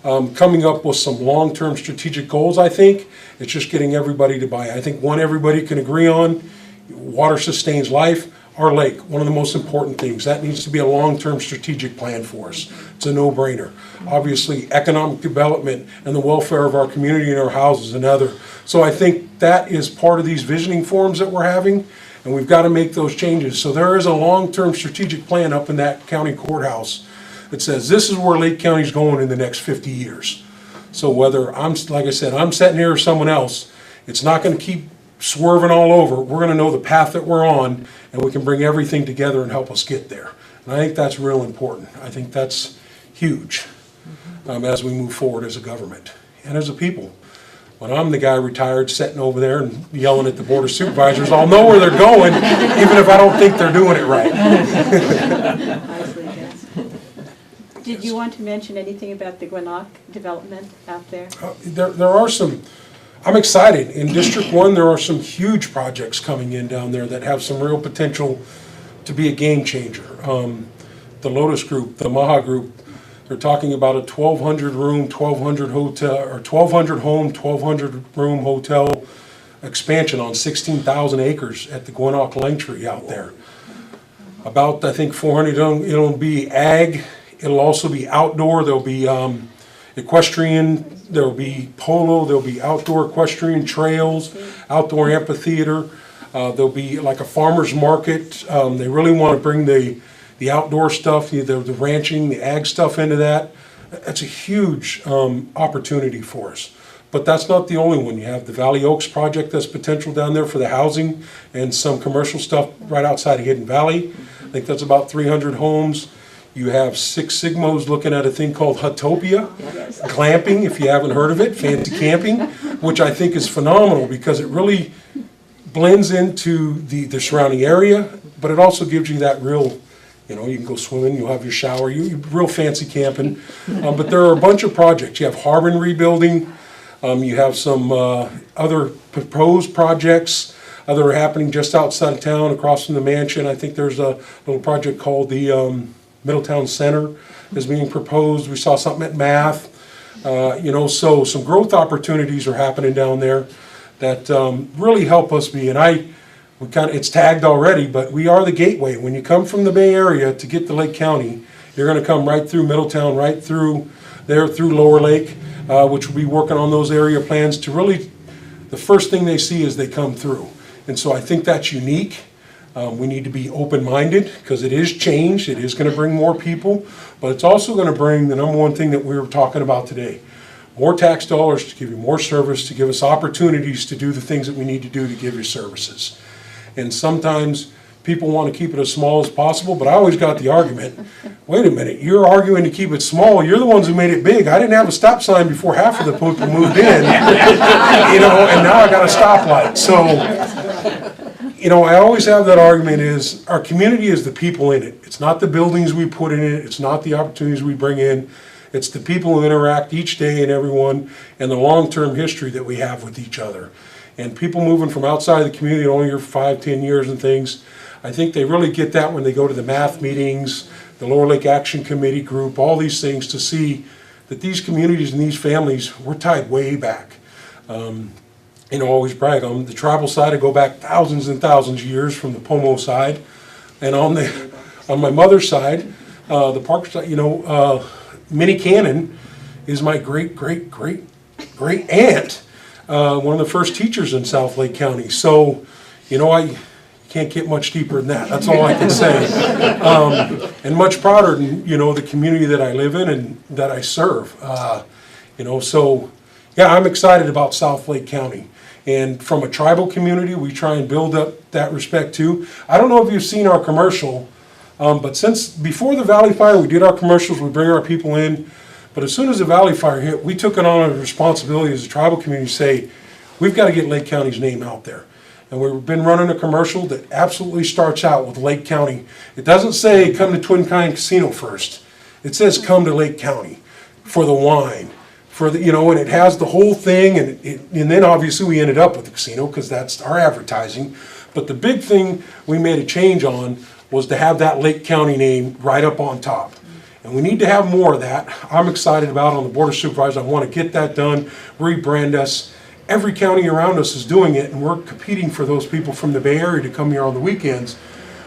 Coming up with some long-term strategic goals, I think. It's just getting everybody to buy it. I think one everybody can agree on, water sustains life. Our lake, one of the most important things. That needs to be a long-term strategic plan for us. It's a no-brainer. Obviously, economic development and the welfare of our community and our houses another. So I think that is part of these visioning forums that we're having, and we've got to make those changes. So there is a long-term strategic plan up in that county courthouse that says this is where Lake County's going in the next 50 years. So whether like I said, I'm sitting here or someone else, it's not going to keep swerving all over. We're going to know the path that we're on, and we can bring everything together and help us get there. And I think that's real important. I think that's huge as we move forward as a government and as a people. When I'm the guy retired sitting over there and yelling at the Board of Supervisors, I'll know where they're going, even if I don't think they're doing it right. Did you want to mention anything about the guanaco development out there? There are some, I'm excited. In District 1, there are some huge projects coming in down there that have some real potential to be a game changer. The Lotus Group, the Maha Group, they're talking about a 1,200 room, 1,200 hotel, or 1,200 home, 1,200 room hotel expansion on 16,000 acres at the Guanaco Langtree out there. About, I think, 400, it'll be ag. It'll also be outdoor. There'll be, equestrian, there'll be polo, there'll be outdoor equestrian trails, outdoor amphitheater. There'll be like a farmer's market. They really want to bring the outdoor stuff, the ranching, the ag stuff into that. That's a huge opportunity for us. But that's not the only one. You have the Valley Oaks project that's potential down there for the housing and some commercial stuff right outside of Hidden Valley. I think that's about 300 homes. You have Six Sigmas looking at a thing called Hutopia, glamping, if you haven't heard of it, fancy camping, which I think is phenomenal because it really blends into the surrounding area, but it also gives you that real, you know, you can go swimming, you'll have your shower, you real fancy camping. But there are a bunch of projects. You have Harbin rebuilding. You have some other proposed projects that are happening just outside of town, across from the mansion. I think there's a little project called the Middletown Center is being proposed. We saw something at Math. You know, so some growth opportunities are happening down there that really help us be. And it's tagged already, but we are the gateway. When you come from the Bay Area to get to Lake County, you're going to come right through Middletown, right through there, through Lower Lake, which will be working on those area plans to really, the first thing they see is they come through. And so I think that's unique. We need to be open-minded because it is change. It is going to bring more people, but it's also going to bring the number one thing that we were talking about today. More tax dollars to give you more service, to give us opportunities to do the things that we need to do to give you services. And sometimes people want to keep it as small as possible, but I always got the argument, wait a minute, you're arguing to keep it small, you're the ones who made it big. I didn't have a stop sign before half of the people moved in, you know, and now I got a stoplight. So, you know, I always have that argument is our community is the people in it. It's not the buildings we put in it, it's not the opportunities we bring in. It's the people who interact each day and everyone, and the long-term history that we have with each other. And people moving from outside of the community only here for 5, 10 years and things, I think they really get that when they go to the math meetings, the Lower Lake Action Committee group, all these things to see that these communities and these families, we're tied way back. You know, I always brag on the tribal side, I go back thousands and thousands of years from the Pomo side. And on my mother's side, the Parker side, you know, Minnie Cannon is my great aunt, one of the first teachers in South Lake County. So, you know, I can't get much deeper than that. That's all I can say. And much prouder than, you know, the community that I live in and that I serve. You know, so yeah, I'm excited about South Lake County. And from a tribal community, we try and build up that respect too. I don't know if you've seen our commercial. But since before the Valley Fire, we did our commercials, we bring our people in. But as soon as the Valley Fire hit, we took it on a responsibility as a tribal community to say, we've got to get Lake County's name out there. And we've been running a commercial that absolutely starts out with Lake County. It doesn't say come to Twin Pine Casino first. It says come to Lake County for the wine, for the, you know, and it has the whole thing. And then obviously we ended up with the casino because that's our advertising. But the big thing we made a change on was to have that Lake County name right up on top. And we need to have more of that. I'm excited about it on the Board of Supervisors. I want to get that done, rebrand us. Every county around us is doing it, and we're competing for those people from the Bay Area to come here on the weekends.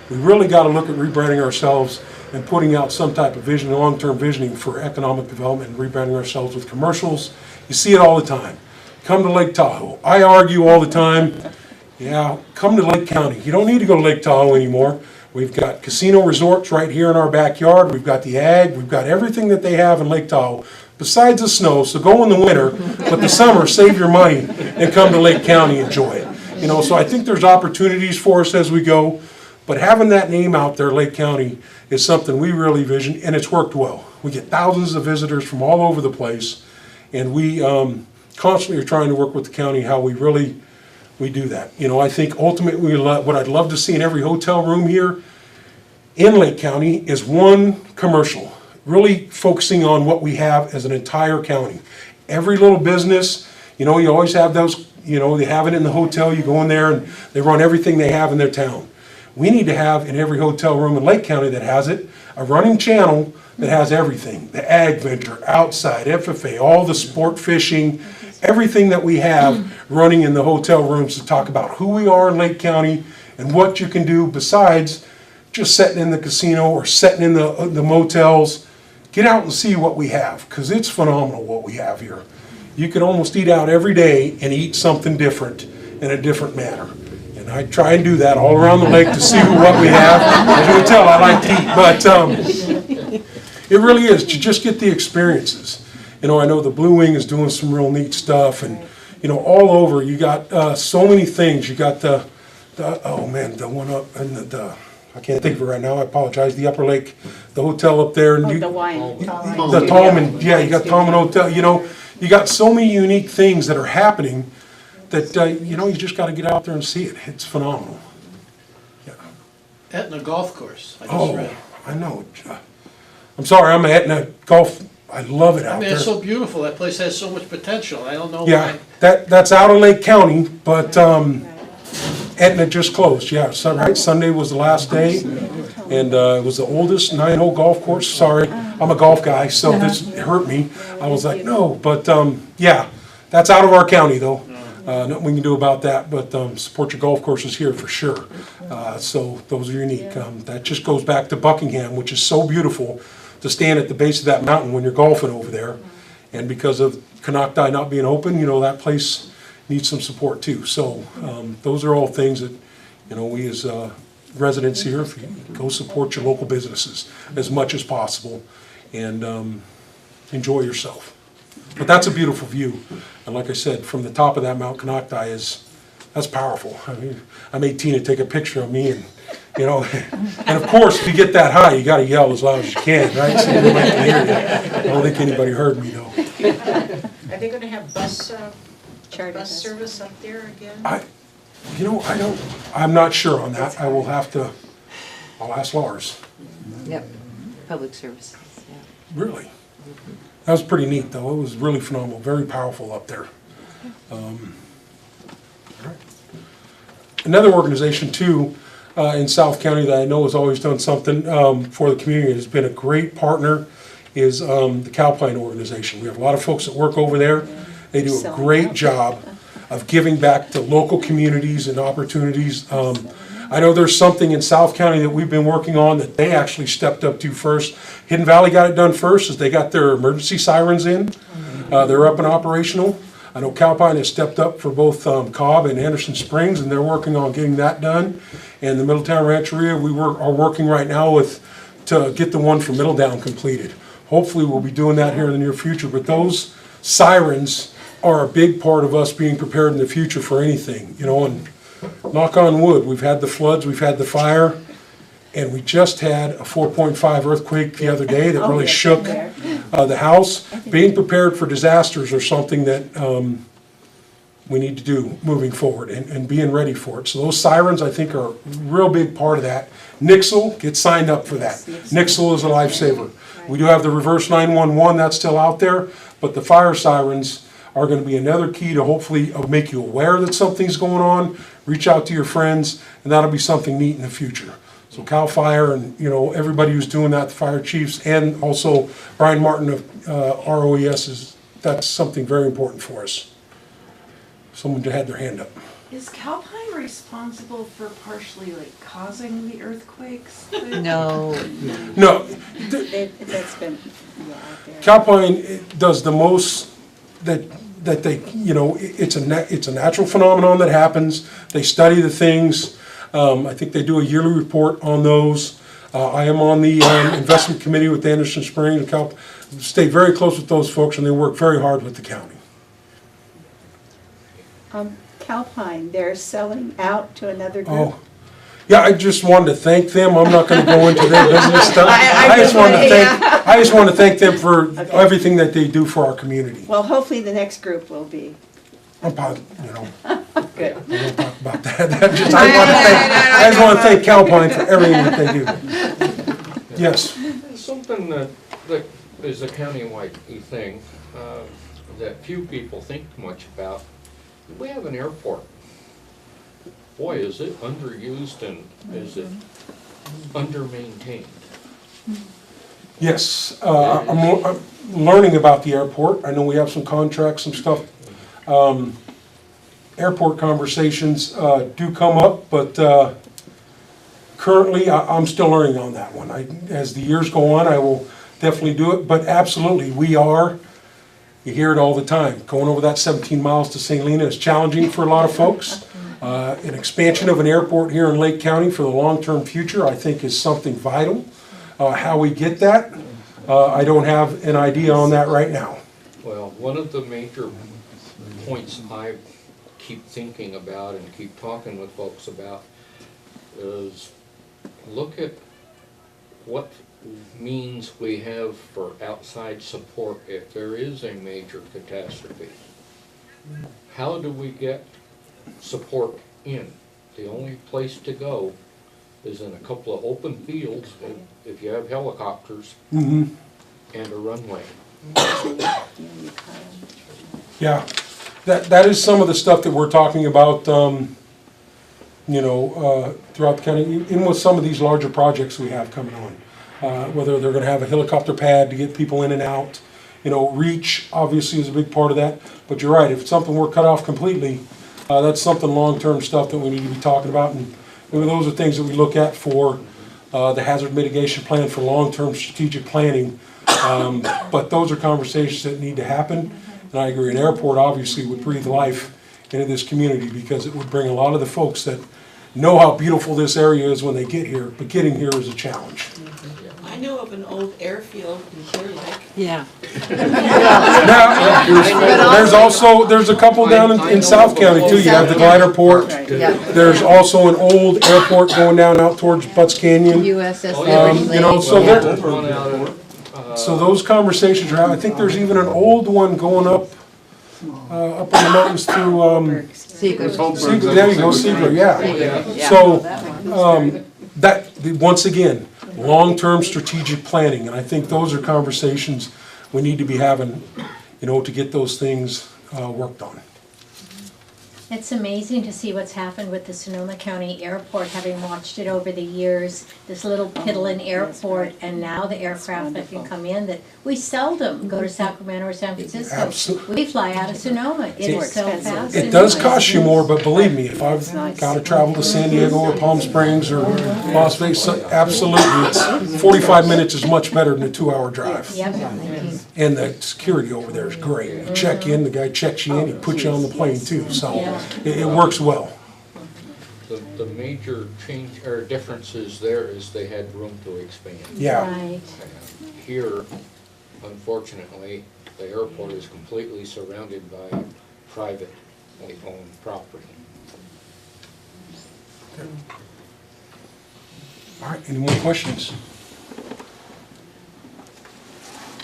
We really got to look at rebranding ourselves and putting out some type of vision, long-term visioning for economic development and rebranding ourselves with commercials. You see it all the time. Come to Lake Tahoe. I argue all the time, yeah, come to Lake County. You don't need to go to Lake Tahoe anymore. We've got casino resorts right here in our backyard. We've got the ag. We've got everything that they have in Lake Tahoe besides the snow. So go in the winter, but the summer, save your money and come to Lake County, enjoy it. You know, so I think there's opportunities for us as we go, but having that name out there, Lake County, is something we really vision, and it's worked well. We get thousands of visitors from all over the place, and we constantly are trying to work with the county how we do that. You know, I think ultimately what I'd love to see in every hotel room here in Lake County is one commercial, really focusing on what we have as an entire county. Every little business, you know, you always have those, you know, they have it in the hotel, you go in there and they run everything they have in their town. We need to have in every hotel room in Lake County that has it, a running channel that has everything. The ag venture, outside, FFA, all the sport fishing, everything that we have running in the hotel rooms to talk about who we are in Lake County and what you can do besides just sitting in the casino or sitting in the motels. get out and see what we have, because it's phenomenal what we have here. You can almost eat out every day and eat something different in a different manner. And I try and do that all around the lake to see what we have. As you can tell, I like to eat, but it really is to just get the experiences. You know, I know the Blue Wing is doing some real neat stuff, and you know, all over you got so many things. You got the oh man, the one up in the I can't think of it right now. I apologize. The Upper Lake, the hotel up there, and Oh, you, the wine. the Tallman, yeah, you got Tallman Hotel. You know, you got so many unique things that are happening that you know, you just got to get out there and see it. It's phenomenal. Yeah. Etna Golf Course, I just Oh, read. I know. I'm sorry, I'm at Etna Golf. I love it I out mean, there. it's so beautiful, that place has so much potential, I don't know Yeah, why. that's out of Lake County, but Etna just closed, yeah, right, Sunday was the last day, and it was the oldest 9-hole golf course, sorry, I'm a golf guy, so this hurt me, I was like, no, but, yeah, that's out of our county, though. Nothing we can do about that, but support your golf courses here for sure, so those are unique. That just goes back to Buckingham, which is so beautiful, to stand at the base of that mountain when you're golfing over there, and because of Canocti not being open, you know, that place needs some support too. So those are all things that, you know, we as residents here, if you go support your local businesses as much as possible and enjoy yourself. But that's a beautiful view. And like I said, from the top of that Mount Canocti that's powerful. I mean, I made Tina take a picture of me and, you know, and of course, if you get that high, you gotta yell as loud as you can, right? So nobody can hear you. I don't think anybody heard me though. Are they gonna have bus Bus service up there again? You know, I'm not sure on that. I'll ask Lars. Yep, public services, yeah. Really? That was pretty neat though. It was really phenomenal, very powerful up there. All right. Another organization too, in South County that I know has always done something for the community, has been a great partner, is the Calpine organization. We have a lot of folks that work over there. They do a great job of giving back to local communities and opportunities. I know there's something in South County that we've been working on that they actually stepped up to first. Hidden Valley got it done first, as they got their emergency sirens in. They're up and operational. I know Calpine has stepped up for both Cobb and Anderson Springs, and they're working on getting that done. And the Middletown Rancheria, are working right now to get the one for Middletown completed. Hopefully we'll be doing that here in the near future, but those sirens are a big part of us being prepared in the future for anything, you know, and knock on wood, we've had the floods, we've had the fire, and we just had a 4.5 earthquake the other day that really shook the house. Being prepared for disasters are something that we need to do moving forward and being ready for it. So those sirens, I think, are a real big part of that. Nixle, get signed up for that. Nixle is a lifesaver. We do have the reverse 911, that's still out there, but the fire sirens are going to be another key to hopefully make you aware that something's going on, reach out to your friends, and that'll be something neat in the future. So Cal Fire and, you know, everybody who's doing that, the fire chiefs, and also Brian Martin of ROES, that's something very important for us. Someone had their hand up. Is Calpine responsible for partially like causing the earthquakes? No, No, That's been, out there. Calpine does the most that they, you know, it's a natural phenomenon that happens. They study the things. I think they do a yearly report on those. I am on the investment committee with Anderson Springs. Stay very close with those folks, and they work very hard with the county. Calpine, they're selling out to another group. Oh, yeah, I just wanted to thank them. I'm not going to go into their business stuff. I just wanted to thank them for everything that they do for our community. Well, hopefully the next group will be. I'm positive, you know. Good. We won't talk about that. I just want to thank Calpine for everything that they do. Yes. Something that is a countywide thing that few people think much about. We have an airport. Boy, is it underused and is it under-maintained? Yes, I'm learning about the airport. I know we have some contracts, some stuff. Airport conversations do come up, but currently I'm still learning on that one. As the years go on, I will definitely do it, but absolutely, we are, you hear it all the time, going over that 17 miles to St. Helena is challenging for a lot of folks. An expansion of an airport here in Lake County for the long-term future, I think, is something vital. How we get that, I don't have an idea on that right now. Well, one of the major points I keep thinking about and keep talking with folks about is look at what means we have for outside support if there is a major catastrophe. How do we get support in? The only place to go is in a couple of open fields if you have helicopters and a runway. Yeah, that is some of the stuff that we're talking about, throughout the county, even with some of these larger projects we have coming on. Whether they're gonna have a helicopter pad to get people in and out. Reach obviously is a big part of that, but you're right, if it's something we're cut off completely, that's something long-term stuff that we need to be talking about, and those are things that we look at for the hazard mitigation plan for long-term strategic planning. But those are conversations that need to happen, and I agree, an airport obviously would breathe life into this community because it would bring a lot of the folks that know how beautiful this area is when they get here, but getting here is a challenge. I know of an old airfield in Clear Lake. Yeah. Now, there's a couple down in South County too. You have the glider port. Yeah. There's also an old airport going down out towards Butts Canyon. USS So those conversations are, I think there's even an old one going up in the mountains through, Seigler, there you go, Seigler, yeah. So, once again, long-term strategic planning, and I think those are conversations we need to be having, to get those things worked on. It's amazing to see what's happened with the Sonoma County Airport, having watched it over the years, this little piddling airport, and now the aircraft that can come in that we seldom go to Sacramento or San Francisco. Absolutely. We fly out of Sonoma. It is so fast. It does cost you more, but believe me, if I've got to travel to San Diego or Palm Springs or Las Vegas, absolutely, it's 45 minutes is much better than a 2-hour drive. Yep. And the security over there is great. You check in, the guy checks you in, he puts you on the plane too, so it works well. The major change or differences there is they had room to expand. Yeah. Right. Here, unfortunately, the airport is completely surrounded by privately owned property. All right, any more questions?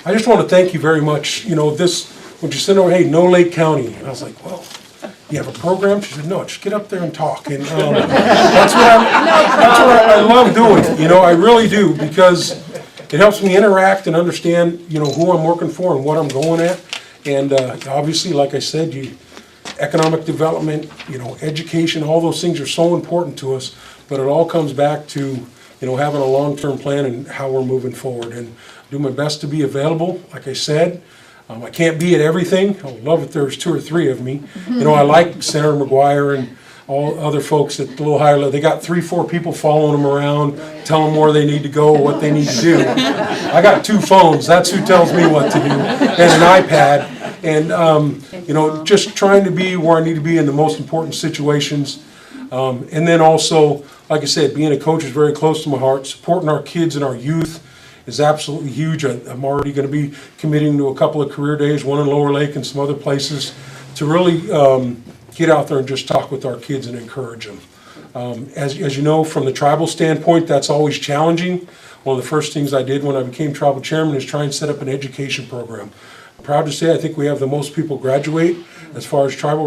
I just want to thank you very much. When you said, hey, no Lake County, and I was like, well, you have a program? She said, no, just get up there and talk. And that's what I love doing. I really do, because it helps me interact and understand, who I'm working for and what I'm going at. And obviously, like I said, economic development, education, all those things are so important to us. But it all comes back to, having a long-term plan and how we're moving forward. And do my best to be available, like I said. I can't be at everything. I would love if there was 2 or 3 of me. I like Senator McGuire and all other folks at the little higher level. They got 3, 4 people following them around, telling them where they need to go, what they need to do. I got 2 phones. That's who tells me what to do, and an iPad. And, just trying to be where I need to be in the most important situations. And then also, like I said, being a coach is very close to my heart. Supporting our kids and our youth is absolutely huge. I'm already going to be committing to a couple of career days, one in Lower Lake and some other places, to really get out there and just talk with our kids and encourage them. As you know, from the tribal standpoint, that's always challenging. One of the first things I did when I became tribal chairman is try and set up an education program. I'm proud to say I think we have the most people graduate as far as tribal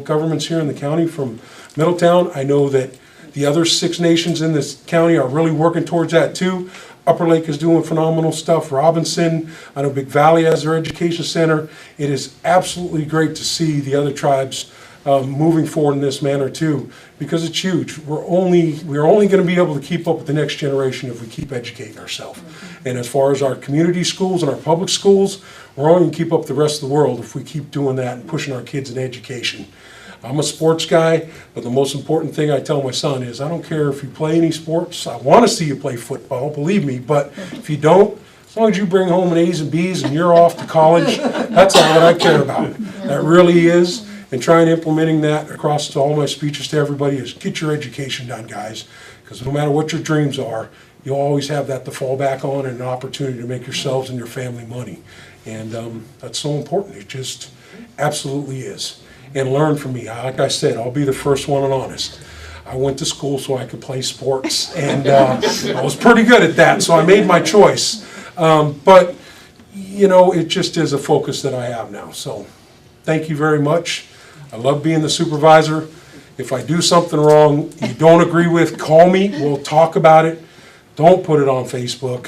governments here in the county from Middletown. I know that the other 6 nations in this county are really working towards that too. Upper Lake is doing phenomenal stuff. Robinson, I know Big Valley has their education center. It is absolutely great to see the other tribes moving forward in this manner too, because it's huge. We're only going to be able to keep up with the next generation if we keep educating ourselves. And as far as our community schools and our public schools, we're only going to keep up the rest of the world if we keep doing that and pushing our kids in education. I'm a sports guy, but the most important thing I tell my son is I don't care if you play any sports. I want to see you play football, believe me, but if you don't, As long as you bring home an A's and B's and you're off to college, that's all that I care about. That really is. And trying implementing that across to all my speeches to everybody is get your education done, guys. Because no matter what your dreams are, you'll always have that to fall back on and an opportunity to make yourselves and your family money. And that's so important. It just absolutely is. And learn from me. Like I said, I'll be the first one and honest. I went to school so I could play sports, and I was pretty good at that, so I made my choice. But, you know, it just is a focus that I have now. So thank you very much. I love being the supervisor. If I do something wrong you don't agree with, call me. We'll talk about it. Don't put it on Facebook.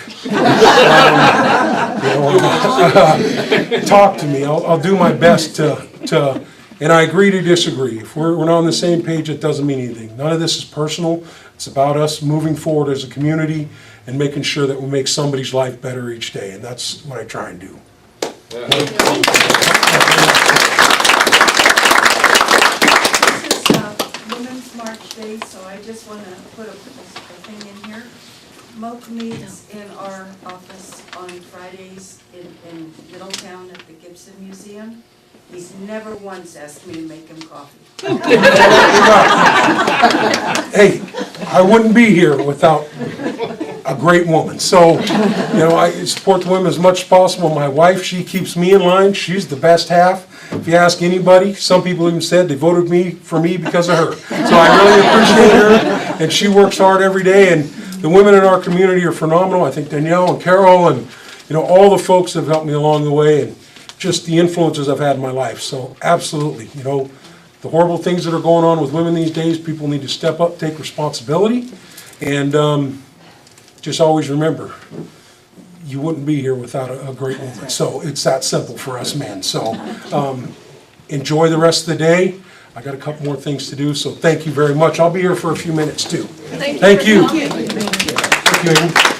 Talk to me. I'll do my best to, and I agree to disagree. If we're not on the same page, it doesn't mean anything. None of this is personal. It's about us moving forward as a community and making sure that we make somebody's life better each day, and that's what I try and do. This is Women's March Day, so I just want to put a thing in here. Moke meets in our office on Fridays in Middletown at the Gibson Museum. He's never once asked me to make him coffee. Hey, I wouldn't be here without a great woman. So, you know, I support the women as much as possible. My wife, she keeps me in line. She's the best half. If you ask anybody, some people even said they voted for me because of her. So I really appreciate her, and she works hard every day. And the women in our community are phenomenal. I think Danielle and Carol and, you know, all the folks have helped me along the way, and just the influences I've had in my life. So absolutely, you know, the horrible things that are going on with women these days, people need to step up, take responsibility, and just always remember, you wouldn't be here without a great woman. So it's that simple for us men. So enjoy the rest of the day. I got a couple more things to do, so thank you very much. I'll be here for a few minutes too. Thank you. Thank you.